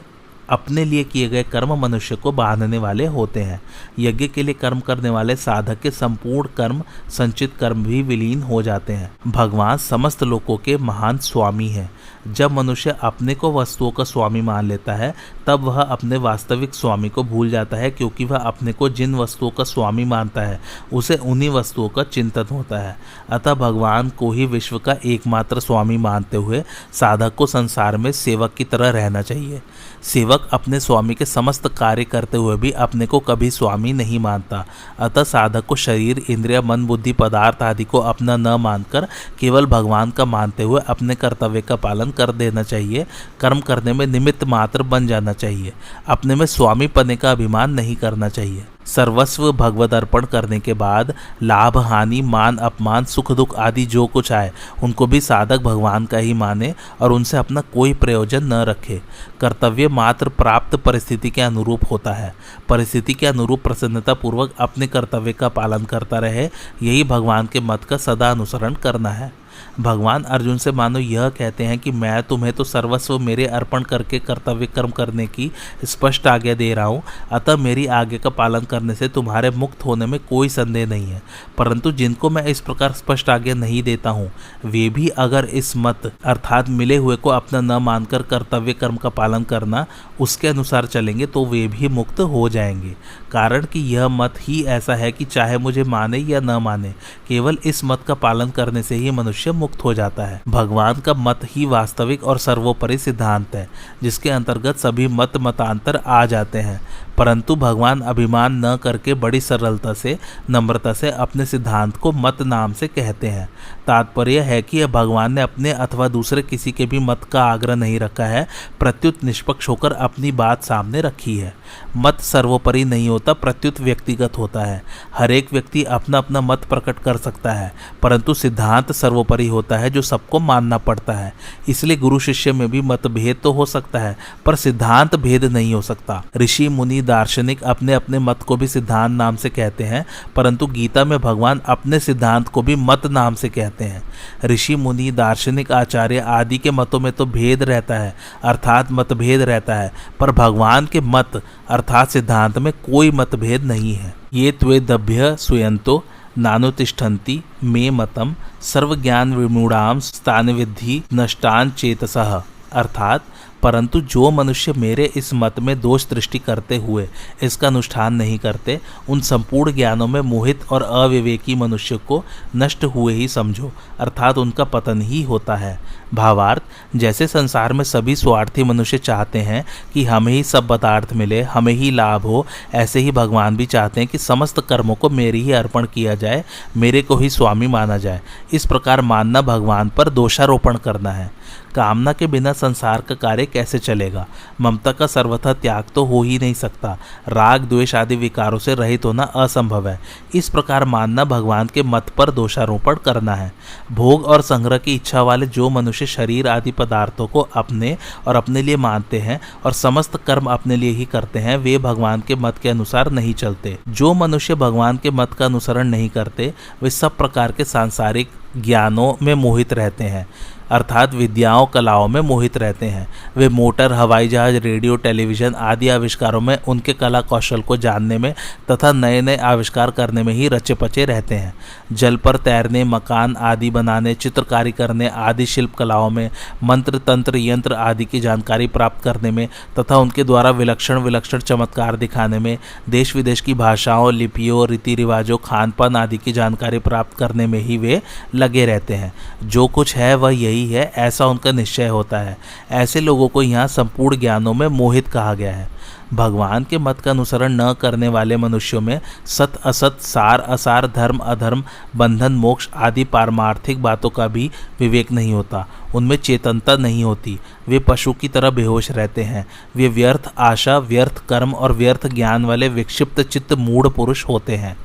अपने लिए किए गए कर्म मनुष्य को बांधने वाले होते हैं। यज्ञ के लिए कर्म करने वाले साधक के संपूर्ण कर्म संचित कर्म भी विलीन हो जाते हैं। भगवान समस्त लोकों के महान स्वामी हैं। जब मनुष्य अपने को वस्तुओं का स्वामी मान लेता है तब वह अपने वास्तविक स्वामी को भूल जाता है, क्योंकि वह अपने को जिन वस्तुओं का स्वामी मानता है उसे उन्हीं वस्तुओं का चिंतन होता है। अतः भगवान को ही विश्व का एकमात्र स्वामी मानते हुए साधक को संसार में सेवक की तरह रहना चाहिए। सेवक अपने स्वामी के समस्त कार्य करते हुए भी अपने को कभी स्वामी नहीं मानता। अतः साधक को शरीर, इंद्रिय, मन, बुद्धि, पदार्थ आदि को अपना न मानकर केवल भगवान का मानते हुए अपने कर्तव्य का पालन कर देना चाहिए। कर्म करने में निमित्त मात्र बन जाना चाहिए। अपने में स्वामी पने का अभिमान नहीं करना चाहिए। सर्वस्व भगवत अर्पण करने के बाद लाभ, हानि, मान, अपमान, सुख, दुख आदि जो कुछ आए उनको भी साधक भगवान का ही माने और उनसे अपना कोई प्रयोजन न रखे। कर्तव्य मात्र प्राप्त परिस्थिति के अनुरूप होता है। परिस्थिति के अनुरूप प्रसन्नता पूर्वक अपने कर्तव्य का पालन करता रहे, यही भगवान के मत का सदा अनुसरण करना है। भगवान अर्जुन से मानो यह कहते हैं कि मैं तुम्हें तो सर्वस्व मेरे अर्पण करके कर्तव्य कर्म करने की स्पष्ट आज्ञा दे रहा हूँ, अतः मेरी आज्ञा का पालन करने से तुम्हारे मुक्त होने में कोई संदेह नहीं है। परंतु जिनको मैं इस प्रकार स्पष्ट आज्ञा नहीं देता हूँ वे भी अगर इस मत अर्थात मिले हुए को अपना न मानकर कर्तव्य कर्म का पालन करना उसके अनुसार चलेंगे तो वे भी मुक्त हो जाएंगे। कारण कि यह मत ही ऐसा है कि चाहे मुझे माने या न माने, केवल इस मत का पालन करने से ही मनुष्य मुक्त हो जाता है। भगवान का मत ही वास्तविक और सर्वोपरि सिद्धांत है, जिसके अंतर्गत सभी मत मतांतर आ जाते हैं। परंतु भगवान अभिमान न करके बड़ी सरलता से, नम्रता से अपने सिद्धांत को मत नाम से कहते हैं। तात्पर्य है कि भगवान ने अपने अथवा दूसरे किसी के भी मत का आग्रह नहीं रखा है, प्रत्युत निष्पक्ष होकर अपनी बात सामने रखी है। मत सर्वोपरि नहीं होता, प्रत्युत व्यक्तिगत होता है। हर एक व्यक्ति अपना अपना मत प्रकट कर सकता है, परंतु सिद्धांत सर्वोपरि होता है जो सबको मानना पड़ता है। इसलिए गुरु शिष्य में भी मतभेद तो हो सकता है पर सिद्धांत भेद नहीं हो सकता। ऋषि, मुनि, दार्शनिक अपने अपने मत को भी सिद्धांत नाम से कहते हैं, परंतु गीता में भगवान अपने सिद्धांत को भी मत नाम से कहते हैं। ऋषि, मुनि, दार्शनिक, आचार्य आदि के मतों में तो भेद रहता है अर्थात मतभेद रहता है, पर भगवान के मत अर्थात सिद्धांत में कोई मतभेद नहीं है। ये त्वेदभ्य स्वयंतो नानुतिष्ठन्ति मे मतम सर्वज्ञान विमूढ़ाम स्थान विद्धि नष्टान चेतसः। अर्थात परंतु जो मनुष्य मेरे इस मत में दोष दृष्टि करते हुए इसका अनुष्ठान नहीं करते, उन संपूर्ण ज्ञानों में मोहित और अविवेकी मनुष्य को नष्ट हुए ही समझो, अर्थात उनका पतन ही होता है। भावार्थ, जैसे संसार में सभी स्वार्थी मनुष्य चाहते हैं कि हमें ही सब पदार्थ मिले, हमें ही लाभ हो, ऐसे ही भगवान भी चाहते हैं कि समस्त कर्मों को मेरे ही अर्पण किया जाए, मेरे को ही स्वामी माना जाए। इस प्रकार मानना भगवान पर दोषारोपण करना है। कामना के बिना संसार का कार्य कैसे चलेगा? ममता का सर्वथा त्याग तो हो ही नहीं सकता। राग द्वेष आदि विकारों से रहित होना असंभव है। इस प्रकार मानना भगवान के मत पर दोषारोपण करना है। भोग और संग्रह की इच्छा वाले जो मनुष्य शरीर आदि पदार्थों को अपने और अपने लिए मानते हैं और समस्त कर्म अपने लिए ही करते हैं, वे भगवान के मत के अनुसार नहीं चलते। जो मनुष्य भगवान के मत का अनुसरण नहीं करते, वे सब प्रकार के सांसारिक ज्ञानों में मोहित रहते हैं, अर्थात विद्याओं कलाओं में मोहित रहते हैं। वे मोटर, हवाई जहाज, रेडियो, टेलीविजन आदि आविष्कारों में, उनके कला कौशल को जानने में तथा नए नए आविष्कार करने में ही रचे पचे रहते हैं। जल पर तैरने, मकान आदि बनाने, चित्रकारी करने आदि शिल्प कलाओं में, मंत्र तंत्र यंत्र आदि की जानकारी प्राप्त करने में तथा उनके द्वारा विलक्षण विलक्षण चमत्कार दिखाने में, देश विदेश की भाषाओं, लिपियों, रीति रिवाजों, खान पान आदि की जानकारी प्राप्त करने में ही वे लगे रहते हैं। जो कुछ है वह यही है, ऐसा उनका निश्चय होता है। ऐसे लोगों को यहाँ संपूर्ण ज्ञानों में मोहित कहा गया है। भगवान के मत का अनुसरण न करने वाले मनुष्यों में सत असत, सार असार, धर्म अधर्म, बंधन मोक्ष आदि पारमार्थिक बातों का भी विवेक नहीं होता। उनमें चेतनता नहीं होती। वे पशु की तरह बेहोश रहते हैं। वे व्यर्थ आशा, व्यर्थ कर्म और व्यर्थ ज्ञान वाले विक्षिप्त चित्त मूढ़ पुरुष होते हैं।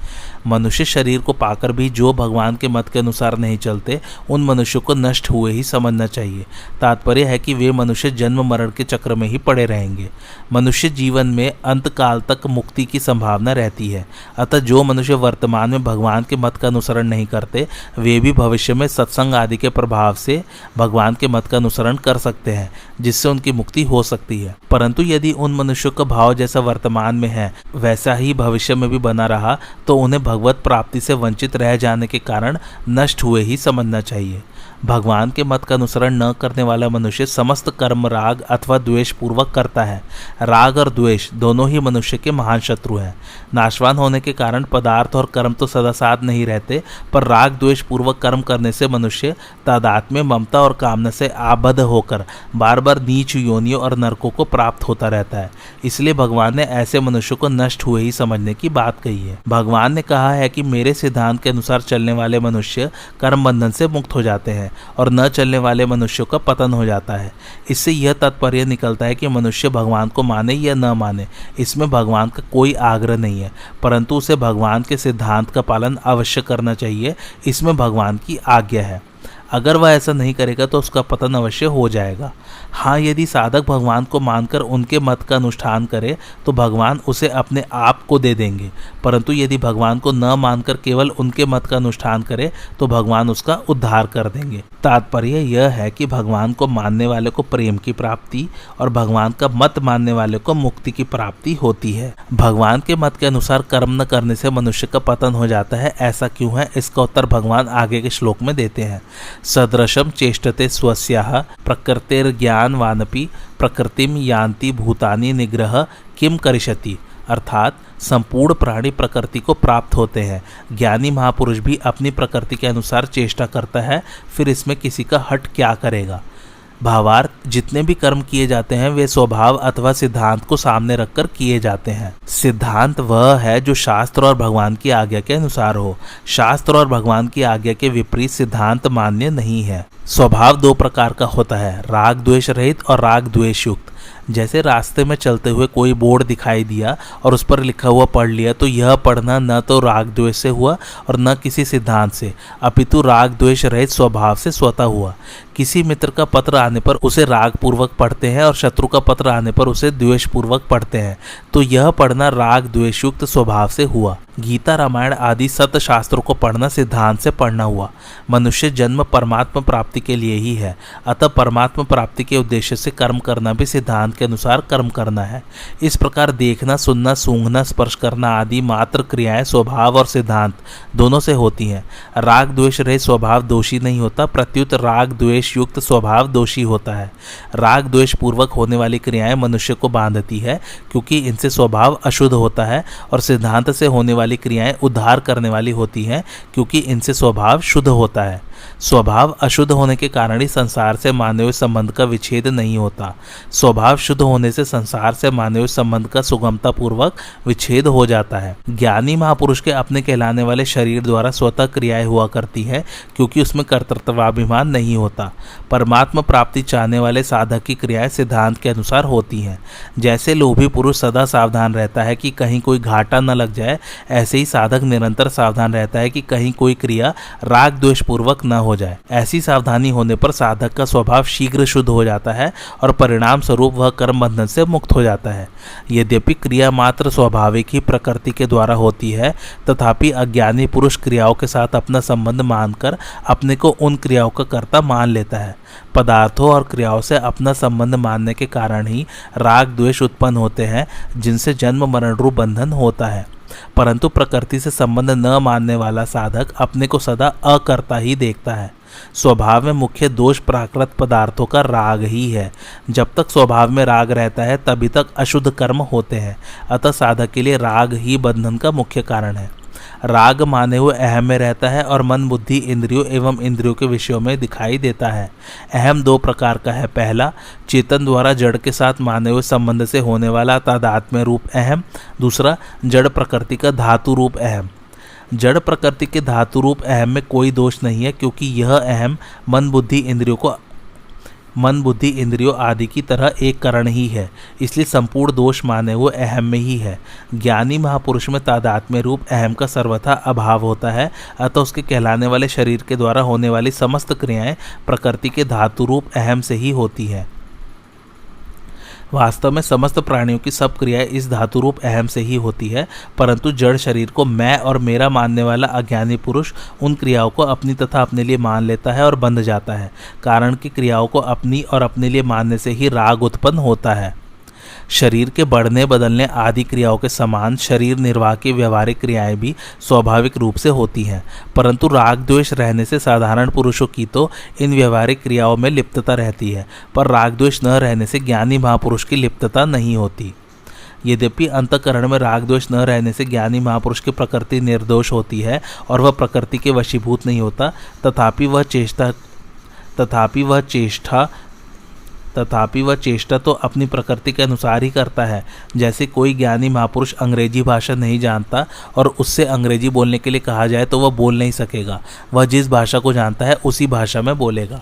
मनुष्य शरीर को पाकर भी जो भगवान के मत के अनुसार नहीं चलते, उन मनुष्यों को नष्ट हुए ही समझना चाहिए। तात्पर्य है कि वे मनुष्य जन्म मरण के चक्र में ही पड़े रहेंगे। मनुष्य जीवन में अंत काल तक मुक्ति की संभावना रहती है। अतः जो मनुष्य वर्तमान में भगवान के मत का अनुसरण नहीं करते, वे भी भविष्य में सत्संग आदि के प्रभाव से भगवान के मत का अनुसरण कर सकते हैं, जिससे उनकी मुक्ति हो सकती है। परंतु यदि उन मनुष्यों का भाव जैसा वर्तमान में है वैसा ही भविष्य में भी बना रहा, तो उन्हें भगवत प्राप्ति से वंचित रह जाने के कारण नष्ट हुए ही समझना चाहिए। भगवान के मत का अनुसरण न करने वाला मनुष्य समस्त कर्म राग अथवा द्वेष पूर्वक करता है। राग और द्वेष दोनों ही मनुष्य के महान शत्रु हैं। नाशवान होने के कारण पदार्थ और कर्म तो सदा साथ नहीं रहते, पर राग द्वेष पूर्वक कर्म करने से मनुष्य तादात्म्य, ममता और कामना से आबद्ध होकर बार बार नीच योनियों और नरकों को प्राप्त होता रहता है। इसलिए भगवान ने ऐसे मनुष्यों को नष्ट हुए ही समझने की बात कही है। भगवान ने कहा है कि मेरे सिद्धांत के अनुसार चलने वाले मनुष्य कर्म बंधन से मुक्त हो जाते हैं और न चलने वाले मनुष्यों का पतन हो जाता है। इससे यह तात्पर्य निकलता है कि मनुष्य भगवान को माने या न माने, इसमें भगवान का कोई आग्रह नहीं है, परंतु उसे भगवान के सिद्धांत का पालन अवश्य करना चाहिए, इसमें भगवान की आज्ञा है। अगर वह ऐसा नहीं करेगा तो उसका पतन अवश्य हो जाएगा। हाँ, यदि साधक भगवान को मानकर उनके मत का अनुष्ठान करे तो भगवान उसे अपने आप को दे देंगे, परंतु यदि भगवान को न मानकर केवल उनके मत का अनुष्ठान करे तो भगवान उसका उद्धार कर देंगे। तात्पर्य यह है कि भगवान को मानने वाले को प्रेम की प्राप्ति और भगवान का मत मानने वाले को मुक्ति की प्राप्ति होती है। भगवान के मत के अनुसार कर्म न करने से मनुष्य का पतन हो जाता है। ऐसा क्यों है, इसका उत्तर भगवान आगे के श्लोक में देते हैं। सदृशम चेष्टते स्वस्याः प्रकृतिर्ज्ञानवानपि प्रकृतिम यान्ति भूतानि निग्रह किम करिष्यति। अर्थात संपूर्ण प्राणी प्रकृति को प्राप्त होते हैं। ज्ञानी महापुरुष भी अपनी प्रकृति के अनुसार चेष्टा करता है, फिर इसमें किसी का हट क्या करेगा। भावार्थ, जितने भी कर्म किए जाते हैं वे स्वभाव अथवा सिद्धांत को सामने रखकर किए जाते हैं। सिद्धांत वह है जो शास्त्र और भगवान की आज्ञा के अनुसार हो। शास्त्र और भगवान की आज्ञा के विपरीत सिद्धांत मान्य नहीं है। स्वभाव दो प्रकार का होता है, राग द्वेष रहित और राग द्वेष युक्त। जैसे रास्ते में चलते हुए कोई बोर्ड दिखाई दिया और उस पर लिखा हुआ पढ़ लिया, तो यह पढ़ना न तो राग द्वेष से हुआ और न किसी सिद्धांत से, अपितु राग द्वेष रहित स्वभाव से स्वतः हुआ। किसी मित्र का पत्र आने पर उसे राग पूर्वक पढ़ते हैं और शत्रु का पत्र आने पर उसे द्वेष पूर्वक पढ़ते हैं, तो यह पढ़ना राग द्वेष युक्त स्वभाव से हुआ। गीता, रामायण आदि सत शास्त्रों को पढ़ना सिद्धांत से पढ़ना हुआ। मनुष्य जन्म परमात्मा प्राप्ति के लिए ही है, अतः परमात्मा प्राप्ति के उद्देश्य से कर्म करना भी सिद्धांत के अनुसार कर्म करना है। इस प्रकार देखना, सुनना, सूंघना, स्पर्श करना आदि मात्र क्रियाएं स्वभाव और सिद्धांत दोनों से होती हैं। राग द्वेष रहित स्वभाव दोषी नहीं होता, प्रत्युत राग द्वेष द्वेष युक्त स्वभाव दोषी होता है। राग द्वेष पूर्वक होने वाली क्रियाएं मनुष्य को बांधती है क्योंकि इनसे स्वभाव अशुद्ध होता है, और सिद्धांत से होने वाली क्रियाएं उद्धार करने वाली होती हैं क्योंकि इनसे स्वभाव शुद्ध होता है। स्वभाव अशुद्ध होने के कारण ही संसार से मानवीय संबंध का विच्छेद नहीं होता। स्वभाव शुद्ध होने से संसार से मानवीय संबंध का सुगमता पूर्वक विच्छेद हो जाता है। ज्ञानी महापुरुष के अपने कहलाने वाले शरीर द्वारा स्वतः क्रियाएं हुआ करती है क्योंकि उसमें कर्तृत्वाभिमान नहीं होता। परमात्मा प्राप्ति चाहने वाले साधक की क्रियाएं सिद्धांत के अनुसार होती हैं। जैसे लोभी पुरुष सदा सावधान रहता है कि कहीं कोई घाटा न लग जाए, ऐसे ही साधक निरंतर सावधान रहता है कि कहीं कोई क्रिया राग द्वेष पूर्वक न हो जाए। ऐसी सावधानी होने पर साधक का स्वभाव शीघ्र शुद्ध हो जाता है और परिणाम स्वरूप वह कर्म बंधन से मुक्त हो जाता है। यद्यपि क्रिया मात्र स्वाभाविक ही प्रकृति के द्वारा होती है, तथापि अज्ञानी पुरुष क्रियाओं के साथ अपना संबंध मानकर अपने को उन क्रियाओं का कर्ता मान लेता है। पदार्थों और क्रियाओं से अपना संबंध मानने के कारण ही राग द्वेष उत्पन्न होते हैं, जिनसे जन्म मरण रूप बंधन होता है। परंतु प्रकृति से संबंध न मानने वाला साधक अपने को सदा अकर्ता ही देखता है। स्वभाव में मुख्य दोष प्राकृत पदार्थों का राग ही है। जब तक स्वभाव में राग रहता है तभी तक अशुद्ध कर्म होते हैं। अतः साधक के लिए राग ही बंधन का मुख्य कारण है। राग माने हुए अहम में रहता है और मन बुद्धि इंद्रियों एवं इंद्रियों के विषयों में दिखाई देता है। अहम दो प्रकार का है। पहला, चेतन द्वारा जड़ के साथ माने हुए संबंध से होने वाला तादात्म्य रूप अहम। दूसरा, जड़ प्रकृति का धातु रूप अहम। जड़ प्रकृति के धातु रूप अहम में कोई दोष नहीं है क्योंकि यह अहम मन बुद्धि इंद्रियों आदि की तरह एक कारण ही है, इसलिए संपूर्ण दोष माने हुए अहम में ही है। ज्ञानी महापुरुष में तादात्म्य रूप अहम का सर्वथा अभाव होता है, अतः उसके कहलाने वाले शरीर के द्वारा होने वाली समस्त क्रियाएं प्रकृति के धातु रूप अहम से ही होती हैं। वास्तव में समस्त प्राणियों की सब क्रियाएं इस धातु रूप अहम से ही होती है, परंतु जड़ शरीर को मैं और मेरा मानने वाला अज्ञानी पुरुष उन क्रियाओं को अपनी तथा अपने लिए मान लेता है और बंध जाता है। कारण कि क्रियाओं को अपनी और अपने लिए मानने से ही राग उत्पन्न होता है। शरीर के बढ़ने बदलने आदि क्रियाओं के समान शरीर निर्वाह की व्यवहारिक क्रियाएं भी स्वाभाविक रूप से होती हैं, परंतु राग द्वेष रहने से साधारण पुरुषों की तो इन व्यवहारिक क्रियाओं में लिप्तता रहती है, पर राग द्वेष न रहने से ज्ञानी महापुरुष की लिप्तता नहीं होती। यद्यपि अंतःकरण में राग द्वेष न रहने से ज्ञानी महापुरुष की प्रकृति निर्दोष होती है और वह प्रकृति के वशीभूत नहीं होता, तथापि वह चेष्टा तो अपनी प्रकृति के अनुसार ही करता है। जैसे कोई ज्ञानी महापुरुष अंग्रेजी भाषा नहीं जानता और उससे अंग्रेजी बोलने के लिए कहा जाए तो वह बोल नहीं सकेगा। वह जिस भाषा को जानता है उसी भाषा में बोलेगा।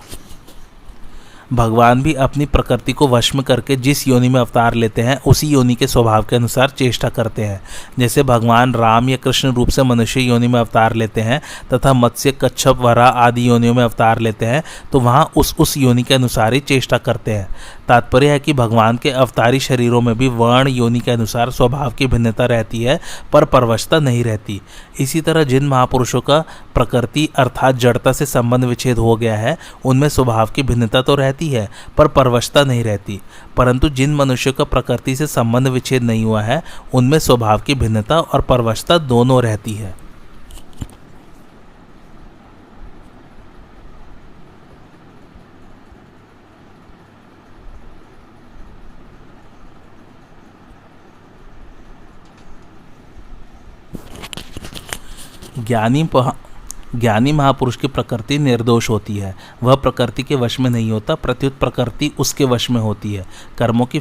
भगवान भी अपनी प्रकृति को वश में करके जिस योनि में अवतार लेते हैं उसी योनि के स्वभाव के अनुसार चेष्टा करते हैं। जैसे भगवान राम या कृष्ण रूप से मनुष्य योनि में अवतार लेते हैं तथा मत्स्य कच्छप वराह आदि योनियों में अवतार लेते हैं तो वहाँ उस योनि के अनुसार ही चेष्टा करते हैं। तात्पर्य है कि भगवान के अवतारी शरीरों में भी वर्ण योनि के अनुसार स्वभाव की भिन्नता रहती है, पर परवशता नहीं रहती। इसी तरह जिन महापुरुषों का प्रकृति अर्थात जड़ता से संबंध विच्छेद हो गया है उनमें स्वभाव की भिन्नता तो रहती है, पर परवशता नहीं रहती। परंतु जिन मनुष्यों का प्रकृति से संबंध विच्छेद नहीं हुआ है उनमें स्वभाव की भिन्नता और परवशता दोनों रहती है। ज्ञानी महापुरुष की प्रकृति निर्दोष होती है। वह प्रकृति के वश में नहीं होता, प्रत्युत प्रकृति उसके वश में होती है। कर्मों की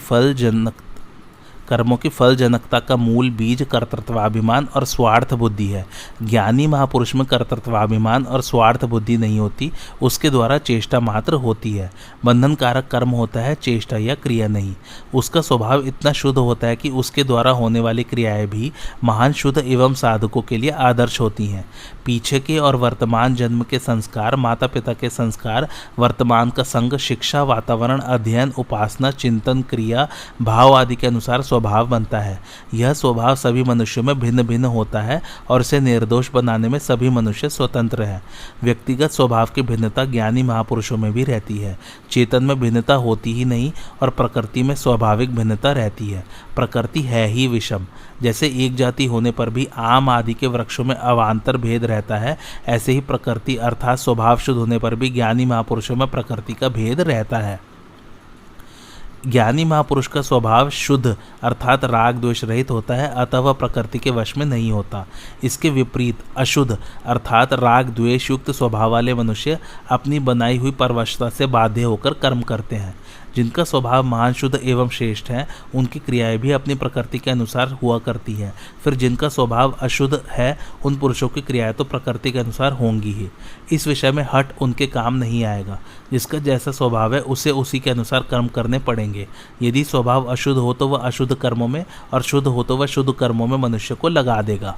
फल जनकता का मूल बीज कर्तृत्वाभिमान और स्वार्थ बुद्धि है। ज्ञानी महापुरुष में कर्तृत्वाभिमान और स्वार्थ बुद्धि नहीं होती, उसके द्वारा चेष्टा मात्र होती है। बंधन कारक कर्म होता है, चेष्टा या क्रिया नहीं। उसका स्वभाव इतना शुद्ध होता है कि उसके द्वारा होने वाली क्रियाएं भी महान शुद्ध एवं साधकों के लिए आदर्श होती हैं। पीछे के और वर्तमान जन्म के संस्कार, माता पिता के संस्कार, वर्तमान का संग, शिक्षा, वातावरण, अध्ययन, उपासना, चिंतन, क्रिया, भाव आदि के अनुसार स्वभाव बनता है। यह स्वभाव सभी मनुष्यों में भिन्न भिन्न होता है और इसे निर्दोष बनाने में सभी मनुष्य स्वतंत्र हैं। व्यक्तिगत स्वभाव की भिन्नता ज्ञानी महापुरुषों में भी रहती है। चेतन में भिन्नता होती ही नहीं और प्रकृति में स्वाभाविक भिन्नता रहती है। प्रकृति है ही विषम। जैसे एक जाति होने पर भी आम आदि के वृक्षों में अवान्तर भेद रहता है, ऐसे ही प्रकृति अर्थात स्वभाव शुद्ध होने पर भी ज्ञानी महापुरुषों में प्रकृति का भेद रहता है। ज्ञानी महापुरुष का स्वभाव शुद्ध अर्थात राग द्वेष रहित होता है, अतः वह प्रकृति के वश में नहीं होता। इसके विपरीत अशुद्ध अर्थात राग द्वेष युक्त स्वभाव वाले मनुष्य अपनी बनाई हुई परवशता से बाध्य होकर कर्म करते हैं। जिनका स्वभाव महान शुद्ध एवं श्रेष्ठ है, उनकी क्रियाएं भी अपनी प्रकृति के अनुसार हुआ करती हैं। फिर जिनका स्वभाव अशुद्ध है, उन पुरुषों की क्रियाएं तो प्रकृति के अनुसार होंगी ही। इस विषय में हट उनके काम नहीं आएगा। जिसका जैसा स्वभाव है उसे उसी के अनुसार कर्म करने पड़ेंगे। यदि स्वभाव अशुद्ध हो तो वह अशुद्ध कर्मों में और शुद्ध हो तो वह शुद्ध कर्मों में मनुष्य को लगा देगा।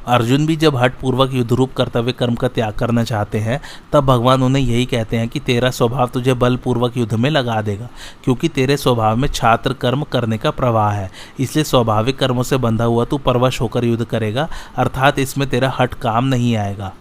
अर्जुन भी जब हठ पूर्वक युद्धरूप कर्तव्य कर्म का त्याग करना चाहते हैं, तब भगवान उन्हें यही कहते हैं कि तेरा स्वभाव तुझे बलपूर्वक युद्ध में लगा देगा, क्योंकि तेरे स्वभाव में छात्र कर्म करने का प्रवाह है। इसलिए स्वाभाविक कर्मों से बंधा हुआ तू परवश होकर युद्ध करेगा, अर्थात इसमें तेरा हठ काम नहीं आएगा।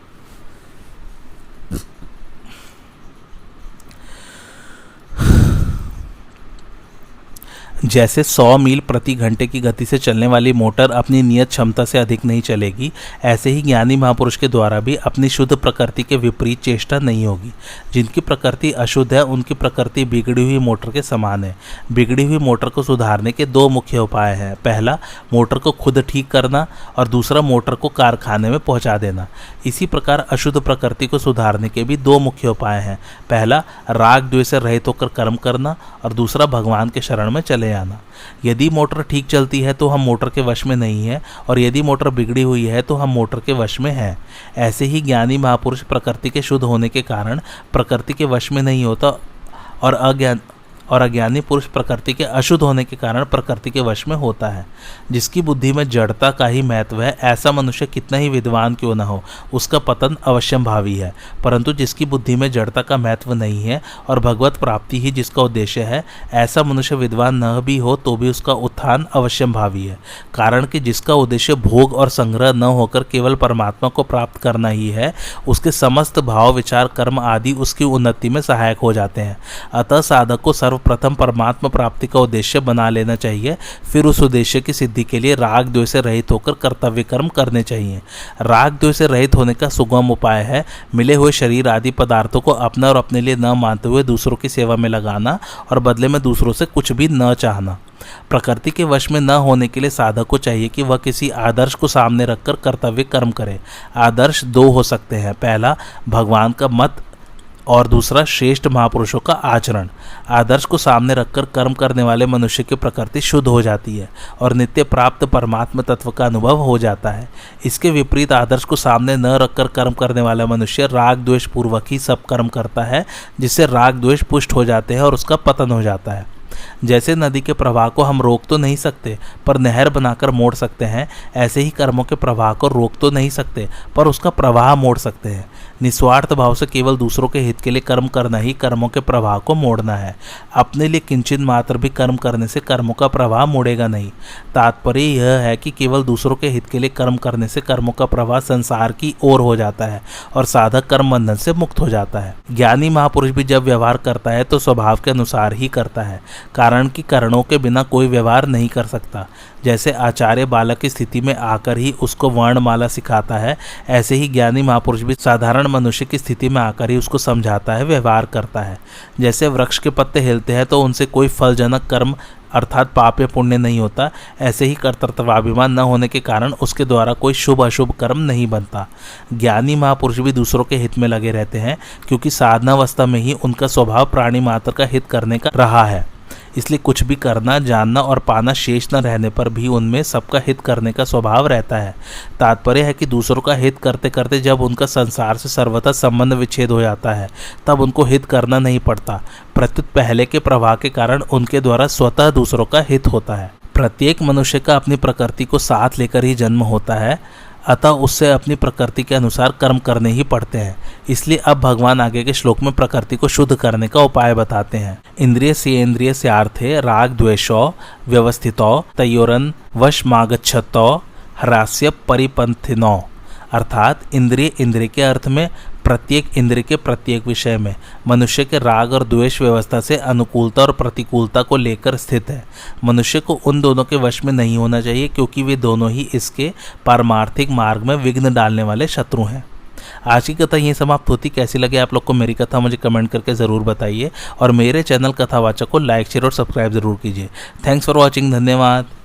जैसे 100 मील प्रति घंटे की गति से चलने वाली मोटर अपनी नियत क्षमता से अधिक नहीं चलेगी, ऐसे ही ज्ञानी महापुरुष के द्वारा भी अपनी शुद्ध प्रकृति के विपरीत चेष्टा नहीं होगी। जिनकी प्रकृति अशुद्ध है, उनकी प्रकृति बिगड़ी हुई मोटर के समान है। बिगड़ी हुई मोटर को सुधारने के दो मुख्य उपाय हैं। पहला, मोटर को खुद ठीक करना और दूसरा, मोटर को कारखाने में पहुंचा देना। इसी प्रकार अशुद्ध प्रकृति को सुधारने के भी दो मुख्य उपाय हैं। पहला, राग द्वेष से रहित होकर कर्म करना और दूसरा, भगवान के शरण में चले आना। यदि मोटर ठीक चलती है तो हम मोटर के वश में नहीं है, और यदि मोटर बिगड़ी हुई है तो हम मोटर के वश में हैं। ऐसे ही ज्ञानी महापुरुष प्रकृति के शुद्ध होने के कारण प्रकृति के वश में नहीं होता, और अज्ञानी पुरुष प्रकृति के अशुद्ध होने के कारण प्रकृति के वश में होता है। जिसकी बुद्धि में जड़ता का ही महत्व है, ऐसा मनुष्य कितना ही विद्वान क्यों न हो, उसका पतन अवश्यंभावी है। परंतु जिसकी बुद्धि में जड़ता का महत्व नहीं है और भगवत प्राप्ति ही जिसका उद्देश्य है, ऐसा मनुष्य विद्वान न भी हो तो भी उसका उत्थान अवश्यंभावी है। कारण कि जिसका उद्देश्य भोग और संग्रह न होकर केवल परमात्मा को प्राप्त करना ही है, उसके समस्त भाव विचार कर्म आदि उसकी उन्नति में सहायक हो जाते हैं। अतः साधक को सर्वप्रथम परमात्मा प्राप्ति का उद्देश्य बना लेना चाहिए। फिर उस उद्देश्य की सिद्धि के लिए राग द्वेष से रहित होकर कर्तव्य कर्म करने चाहिए। राग द्वेष से रहित होने का सुगम उपाय है मिले हुए शरीर आदि पदार्थों को अपना और अपने लिए न मानते हुए दूसरों की सेवा में लगाना और बदले में दूसरों से कुछ भी न चाहना। प्रकृति के वश में न होने के लिए साधक को चाहिए कि वह किसी आदर्श को सामने रखकर कर्तव्य कर्म करे। आदर्श दो हो सकते हैं, पहला भगवान का मत और दूसरा श्रेष्ठ महापुरुषों का आचरण। आदर्श को सामने रखकर कर्म करने वाले मनुष्य की प्रकृति शुद्ध हो जाती है और नित्य प्राप्त परमात्म तत्व का अनुभव हो जाता है। इसके विपरीत आदर्श को सामने न रखकर कर्म करने वाला मनुष्य राग द्वेष पूर्वक ही सब कर्म करता है, जिससे राग द्वेष पुष्ट हो जाते हैं और उसका पतन हो जाता है। जैसे नदी के प्रवाह को हम रोक तो नहीं सकते पर नहर बनाकर मोड़ सकते हैं, ऐसे ही कर्मों के प्रवाह को रोक तो नहीं सकते पर उसका प्रवाह मोड़ सकते हैं। निस्वार्थ भाव से केवल दूसरों के हित के लिए कर्म करना ही कर्मों के प्रवाह को मोड़ना है। अपने लिए किंचित मात्र भी कर्म करने से कर्मों का प्रवाह मोड़ेगा नहीं। तात्पर्य यह है कि केवल दूसरों के हित के लिए कर्म करने से कर्मों का प्रवाह संसार की ओर हो जाता है और साधक कर्म बंधन से मुक्त हो जाता है। ज्ञानी महापुरुष भी जब व्यवहार करता है तो स्वभाव के अनुसार ही करता है, कारण कि कारणों के बिना कोई व्यवहार नहीं कर सकता। जैसे आचार्य बालक की स्थिति में आकर ही उसको वर्णमाला सिखाता है, ऐसे ही ज्ञानी महापुरुष भी साधारण मनुष्य की स्थिति में आकर ही उसको समझाता है, व्यवहार करता है। जैसे वृक्ष के पत्ते हिलते हैं तो उनसे कोई फलजनक कर्म अर्थात पाप या पुण्य नहीं होता, ऐसे ही कर्तृत्वाभिमान न होने के कारण उसके द्वारा कोई शुभ अशुभ कर्म नहीं बनता। ज्ञानी महापुरुष भी दूसरों के हित में लगे रहते हैं, क्योंकि साधनावस्था में ही उनका स्वभाव प्राणी मात्र का हित करने का रहा है। इसलिए कुछ भी करना, जानना और पाना शेष न रहने पर भी उनमें सबका हित करने का स्वभाव रहता है। तात्पर्य है कि दूसरों का हित करते करते जब उनका संसार से सर्वथा संबंध विच्छेद हो जाता है, तब उनको हित करना नहीं पड़ता, प्रत्युत पहले के प्रवाह के कारण उनके द्वारा स्वतः दूसरों का हित होता है। प्रत्येक मनुष्य का अपनी प्रकृति को साथ लेकर ही जन्म होता है अतः उससे अपनी प्रकृति के अनुसार कर्म करने ही पड़ते हैं। इसलिए अब भगवान आगे के श्लोक में प्रकृति को शुद्ध करने का उपाय बताते हैं। इंद्रिय से आर्थे राग द्वेषो व्यवस्थितो तयोरन वशमागच्छतो ह्रास्य परिपंथिनो, अर्थात इंद्रिय के अर्थ में प्रत्येक इंद्रिय के प्रत्येक विषय में मनुष्य के राग और द्वेष व्यवस्था से अनुकूलता और प्रतिकूलता को लेकर स्थित है। मनुष्य को उन दोनों के वश में नहीं होना चाहिए, क्योंकि वे दोनों ही इसके पारमार्थिक मार्ग में विघ्न डालने वाले शत्रु हैं। आज की कथा यहीं समाप्त होती। कैसी लगे आप लोग को मेरी कथा मुझे कमेंट करके ज़रूर बताइए, और मेरे चैनल कथावाचक को लाइक शेयर और सब्सक्राइब ज़रूर कीजिए। Thanks for watching. धन्यवाद।